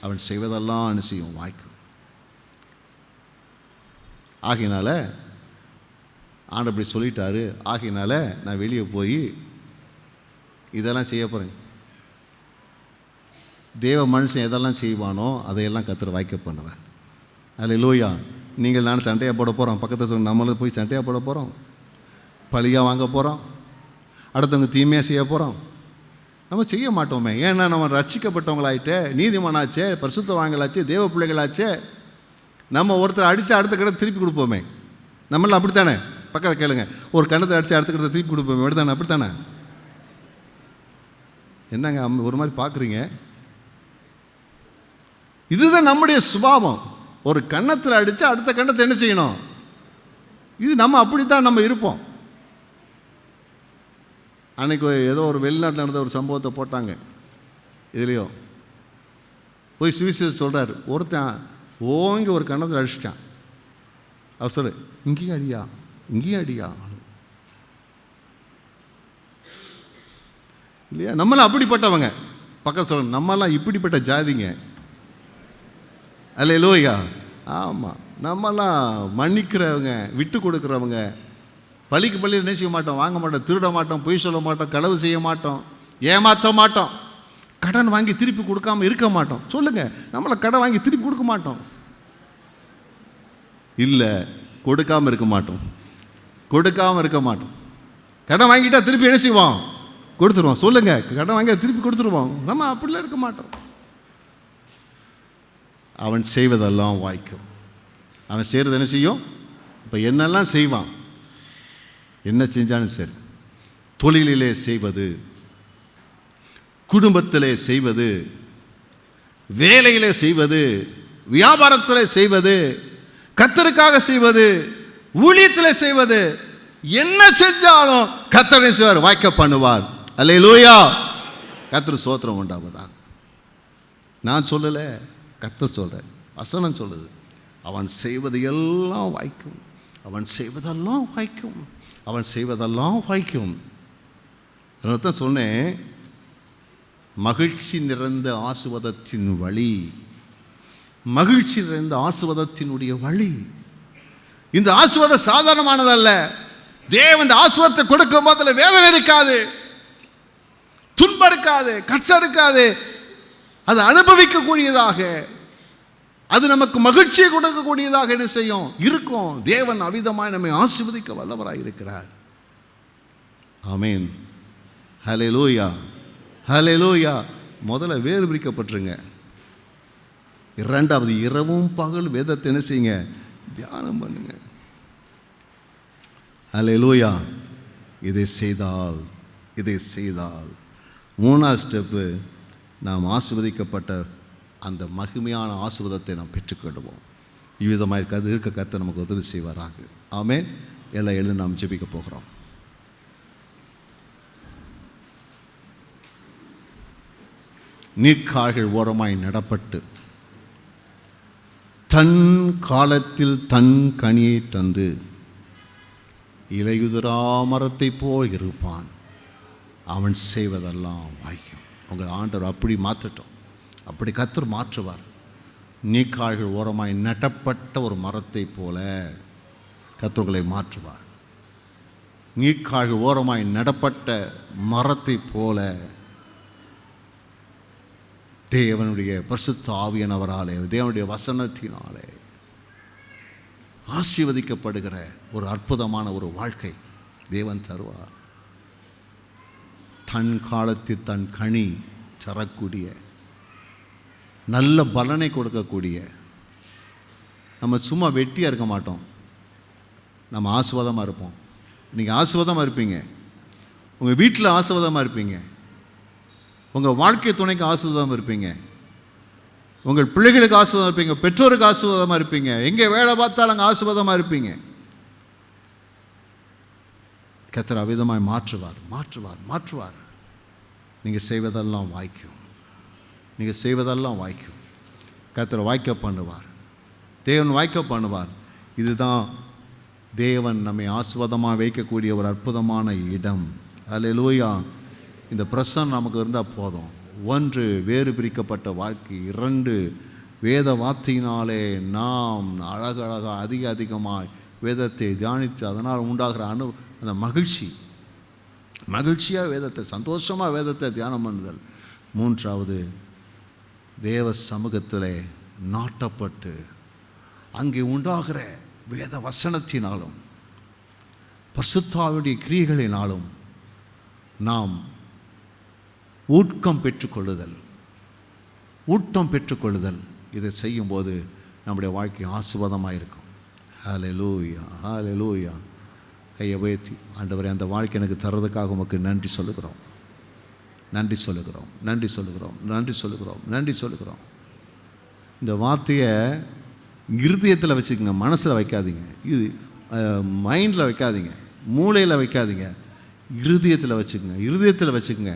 அவன் செய்வதெல்லாம் என்ன செய்யும்? வாய்க்கும். ஆகையினால ஆண்டவர் இப்படி சொல்லிட்டாரு. ஆகையினால நான் வெளியே போய் இதெல்லாம் செய்ய போகிறேன். தேவ மனுஷன் எதெல்லாம் செய்வானோ அதையெல்லாம் கர்த்தர் வாய்க்க பண்ணுவேன். அல்லேலூயா. நீங்கள் நான் சண்டையாக போட போகிறோம். பக்கத்தில் சொல்ல நம்மளும் போய் சண்டையாக போட போகிறோம், பழியாக வாங்க போகிறோம், அடுத்தவங்க தீமையாக செய்ய போகிறோம். நம்ம செய்ய மாட்டோமே. ஏன்னா நம்ம ரட்சிக்கப்பட்டவங்களாயிட்டே, நீதிமானாச்சே, பரிசுத்தவான்களாச்சே, தேவ பிள்ளைகளாச்சே. நம்ம ஒருத்தர் அடித்து அடுத்த கடை திருப்பி கொடுப்போமே. நம்மளாம் அப்படித்தானே? பக்கத்தில் கேளுங்க. ஒரு கணத்தை அடித்து அடுத்த கடத்தை திருப்பி கொடுப்போமே. அப்படித்தானே? அப்படித்தானே? என்னங்க ஒரு மாதிரி பார்க்குறீங்க? இதுதான் நம்முடைய சுபாவம். ஒரு கன்னத்தில் அடித்து அடுத்த கன்னத்தை என்ன செய்யணும்? இது நம்ம அப்படித்தான் நம்ம இருப்போம். அன்னைக்கு ஏதோ ஒரு வெளிநாட்டில் நடந்த ஒரு சம்பவத்தை போட்டாங்க. இதுலேயோ போய் சுவிசேஷம் சொல்கிறார். ஒருத்தன் ஓங்கி ஒரு கன்னத்தில் அடிச்சிட்டான். அவர் சொல்லு, இங்கேயும் அடியா, இங்கேயும் அடியா இல்லையா? நம்மளாம் அப்படிப்பட்டவங்க. பக்கம் சொல்ல, நம்மளாம் இப்படிப்பட்ட ஜாதிங்க. அல்லேலூயா. ஆமாம், நம்மெல்லாம் மன்னிக்கிறவங்க, விட்டு கொடுக்குறவங்க. பள்ளிக்கு பள்ளியில் என்ன செய்ய மாட்டோம்? வாங்க மாட்டோம், திருட மாட்டோம், பொய் சொல்ல மாட்டோம், களவு செய்ய மாட்டோம், ஏமாற்ற மாட்டோம், கடன் வாங்கி திருப்பி கொடுக்காமல் இருக்க மாட்டோம். சொல்லுங்கள், நம்மளை கடன் வாங்கி திருப்பி கொடுக்க மாட்டோம். இல்லை, கொடுக்காமல் இருக்க மாட்டோம். கடன் வாங்கிட்டா திருப்பி என்ன செய்வோம்? கொடுத்துருவோம். சொல்லுங்கள், கடன் வாங்கி திருப்பி கொடுத்துருவோம். நம்ம அப்படிலாம் இருக்க மாட்டோம். அவன் செய்வதெல்லாம் வாய்க்கும். அவன் செய்கிறது என்ன செய்யும்? இப்போ என்னெல்லாம் செய்வான், என்ன செஞ்சாலும் சரி. தொழிலிலே செய்வது, குடும்பத்திலே செய்வது, வேலையிலே செய்வது, வியாபாரத்திலே செய்வது, கர்த்தருக்காக செய்வது, ஊழியத்திலே செய்வது, என்ன செஞ்சாலும் கர்த்தர் என்ன செய்வார்? வாய்க்க பண்ணுவார். அல்லேலூயா. கர்த்தர் ஸ்தோத்திரம் உண்டாவதா. நான் சொல்லலை, கர்த்தர் சொல்கிறேன். வசனம் சொல்லுது. அவன் செய்வது எல்லாம் வாய்க்கும். அவன் செய்வதெல்லாம் வாய்க்கும். அவன் செய்வதெல்லாம் வாய்க்கும். தான் சொன்னேன், மகிழ்ச்சி நிறைந்த ஆசீர்வாதத்தின் வழி, மகிழ்ச்சி நிறைந்த ஆசீர்வாதத்தினுடைய வழி. இந்த ஆசீர்வாதம் சாதாரணமானதல்ல. தேவன் இந்த ஆசீர்வாதத்தை கொடுக்கும் போதில் வேதனை இருக்காது, துன்பம் இருக்காது, கஷ்டம் இருக்காது. அது அனுபவிக்கக்கூடியதாக, அது நமக்கு மகிழ்ச்சியை கொடுக்கக்கூடியதாக என்ன செய்யும்? இருக்கும். தேவன் அவிதமாய் நம்மை ஆசீர்வதிக்க வல்லவராய் இருக்கிறார். ஆமென். ஹல்லேலூயா, ஹல்லேலூயா. முதல்ல வேறு பிரிக்கப்பட்டுருங்க. 2வது, இரவும் பகல் வேதத்தை என்ன செய்யுங்க? தியானம் பண்ணுங்க. ஹல்லேலூயா. இதை செய்தால் 3வது ஸ்டெப்பு, நாம் ஆசீர்வதிக்கப்பட்ட அந்த மகிமையான ஆசீர்வாதத்தை நாம் பெற்றுக்கொள்வோம். இவ்விதமாக கர்த்தர் நமக்கு உதவி செய்வாராக. ஆமென். எல்லாம் எழுந்து நாம் ஜெபிக்க போகிறோம். நீர்க்கால்கள் ஓரமாய் நடப்பட்டு தன் காலத்தில் தன் கனியை தந்து இலையுதிரா மரத்தை போல் இருப்பான். அவன் செய்வதெல்லாம் வாய்க்கும். உங்கள் ஆண்டவர் அப்படி மாற்றட்டும். அப்படி கர்த்தர் மாற்றுவார். நீர்க்கால்கள் ஓரமாய் நடப்பட்ட ஒரு மரத்தை போல கர்த்தர்களை மாற்றுவார். நீர்க்கால்கள் ஓரமாய் நடப்பட்ட மரத்தை போல தேவனுடைய பரிசுத்த ஆவியானவராலே, தேவனுடைய வசனத்தினாலே ஆசீர்வதிக்கப்படுகிற ஒரு அற்புதமான ஒரு வாழ்க்கை தேவன் தருவார். தன் காலத்தில் தன் கனி தரக்கூடிய, நல்ல பலனை கொடுக்கக்கூடிய, நம்ம சும்மா வெட்டியாக இருக்க மாட்டோம், நம்ம ஆசீர்வாதமாக இருப்போம். நீங்கள் ஆசீர்வாதமாக இருப்பீங்க, உங்கள் வீட்டில் ஆசீர்வாதமாக இருப்பீங்க, உங்கள் வாழ்க்கை துணைக்கு ஆசீர்வாதமாக இருப்பீங்க, உங்கள் பிள்ளைகளுக்கு ஆசீர்வாதம் இருப்பீங்க, பெற்றோருக்கு ஆசீர்வாதமாக இருப்பீங்க, எங்கே வேலை பார்த்தாலும் அங்கே ஆசீர்வாதமாக இருப்பீங்க. கர்த்தர் அவ்விதமாய் மாற்றுவார் மாற்றுவார் மாற்றுவார். நீங்கள் செய்வதெல்லாம் வாய்க்கும், நீங்கள் செய்வதெல்லாம் வாய்க்கும். கர்த்தர் வாய்க்க பண்ணுவார், தேவன் வாய்க்க பண்ணுவார். இதுதான் தேவன் நம்மை ஆசீர்வாதமாக வைக்கக்கூடிய ஒரு அற்புதமான இடம். அல்லேலூயா. இந்த பிரசன்னம் நமக்கு இருந்தால் போதும். 1 வேறு பிரிக்கப்பட்ட வாழ்க்கை, 2 வேத வார்த்தையினாலே நாம் அழகழகாக அதிகமாக வேதத்தை தியானித்து அதனால் உண்டாகிற அந்த மகிழ்ச்சியாக வேதத்தை, சந்தோஷமாக வேதத்தை தியானம் பண்ணுதல். 3வது தேவ சமூகத்திலே நாட்டப்பட்டு அங்கே உண்டாகிற வேத வசனத்தினாலும் பரிசுத்த கிரியைகளினாலும் நாம் ஊட்டம் பெற்றுக்கொள்ளுதல். இதை செய்யும்போது நம்முடைய வாழ்க்கை ஆசீர்வாதமாக இருக்கும். ஹல்லேலூயா ஹல்லேலூயா. கையை உயர்த்தி, ஆண்டவரே, அந்த வாழ்க்கை எனக்கு தர்றதுக்காக உமக்கு நன்றி சொல்லுகிறோம், நன்றி சொல்லுகிறோம், நன்றி சொல்லுகிறோம், நன்றி சொல்லுகிறோம், நன்றி சொல்லுகிறோம். இந்த வார்த்தையை இருதயத்தில் வச்சுக்கோங்க, மனசில் வைக்காதீங்க, இது மைண்டில் வைக்காதீங்க, மூளையில் வைக்காதீங்க, இருதயத்தில் வச்சுக்கோங்க. இருதயத்தில் வச்சுக்கோங்க,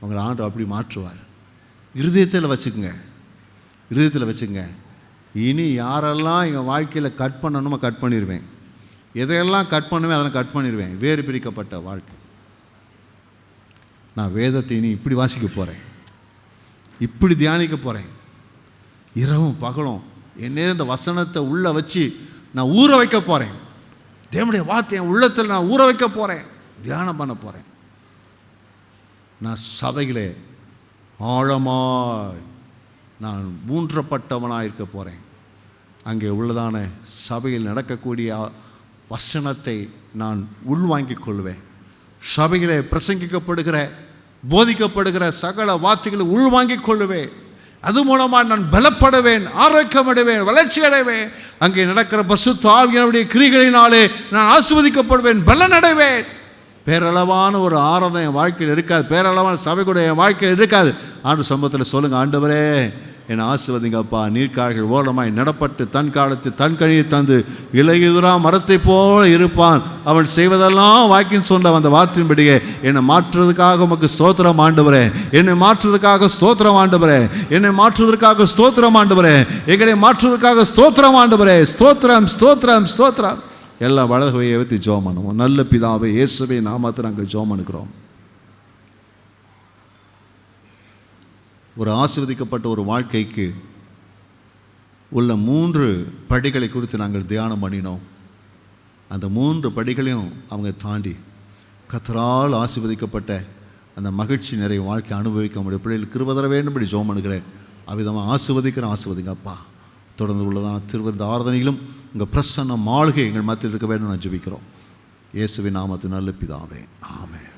உங்களை ஆண்டவர் அப்படி மாற்றுவார். இருதயத்தில் வச்சுக்கோங்க, இருதயத்தில் வச்சுக்கோங்க. இனி யாரெல்லாம் எங்கள் வாழ்க்கையில் கட் பண்ணணுமோ கட் பண்ணிடுவேன், எதையெல்லாம் கட் பண்ணுவேன் அதெல்லாம் கட் பண்ணிடுவேன். வேறு பிரிக்கப்பட்ட வாழ்க்கை. நான் வேதத்தை இனி இப்படி வாசிக்க போகிறேன், இப்படி தியானிக்க போகிறேன், இரவும் பகலும் என்னே இந்த வசனத்தை உள்ளே வச்சு நான் ஊற வைக்க போகிறேன். தேவனுடைய வார்த்தை என் உள்ளத்தில் நான் ஊற வைக்க போகிறேன், தியானம் பண்ண போகிறேன். நான் சபையிலே ஆழமாய் நான் ஊன்றப்பட்டவனாக இருக்க போகிறேன். அங்கே உள்ளதான சபையில் நடக்கக்கூடிய வசனத்தை நான் உள்வாங்கிக் கொள்வேன். சபையிலே பிரசங்கிக்கப்படுகிற, போதிக்கப்படுகிற சகல வார்த்தைகளை உள்வாங்கிக் கொள்வேன். அது மூலமாக நான் பலப்படுவேன், ஆரோக்கியமடைவேன், வளர்ச்சி அடைவேன். அங்கே நடக்கிற பரிசுத்த ஆவியானவருடைய கிரியைகளினாலே நான் ஆசீர்வதிக்கப்படுவேன், பலனடைவேன். பேரளவான ஒரு ஆராதனை என் வாழ்க்கையில் இருக்காது, பேரளவான சபை கூட என் வாழ்க்கையில் இருக்காது. ஆண்டு சம்பவத்தில் சொல்லுங்கள், ஆண்டவரே என்னை ஆசீர்வதிங்கப்பா. நீர்க்கால்கள் ஓரமாய் நடப்பட்டு தன் காலத்தில் தன் கனியை தந்து இலையுதிரா மரத்தை போல இருப்பான், அவன் செய்வதெல்லாம் வாக்கின்னு சொன்ன அந்த வார்த்தையின்படியே என்னை மாற்றுவதற்காக உமக்கு ஸ்தோத்திரம் ஆண்டவரே, என்னை மாற்றுவதற்காக ஸ்தோத்திரம் ஆண்டவரே, என்னை மாற்றுவதற்காக ஸ்தோத்திரம் ஆண்டவரே, எங்களை மாற்றுவதற்காக ஸ்தோத்திரம் ஆண்டவரே. ஸ்தோத்திரம் ஸ்தோத்திரம் ஸ்தோத்திரம். எல்லாம் வளர்வையை ஏற்றி ஜெபம் பண்ணுவோம். நல்ல பிதாவே, இயேசுவே நாமத்தில் நாங்கள் ஜெபம் பண்ணுகிறோம். ஒரு ஆசீர்வதிக்கப்பட்ட ஒரு வாழ்க்கைக்கு உள்ள 3 படிகளை குறித்து நாங்கள் தியானம் பண்ணினோம். அந்த 3 படிகளையும் அவங்க தாண்டி கர்த்தரால் ஆசீர்வதிக்கப்பட்ட அந்த மகிழ்ச்சி நிறைய வாழ்க்கை அனுபவிக்க முடியும். பிள்ளைகளுக்கு கிருபை தர வேண்டும்படி ஜெபம் பண்ணுகிறேன். அவ்விதமாக ஆசீர்வதிங்க அப்பா. தொடர்ந்து உள்ளதான திருவிருந்த ஆராதனையிலும் உங்கள் பிரசன்ன மாளிகை எங்கள் மத்தியில் இருக்க வேண்டும் நான் ஜெபிக்கிறோம். இயேசுவின் நாமத்தில் நல்ல பிதாவே, ஆமென்.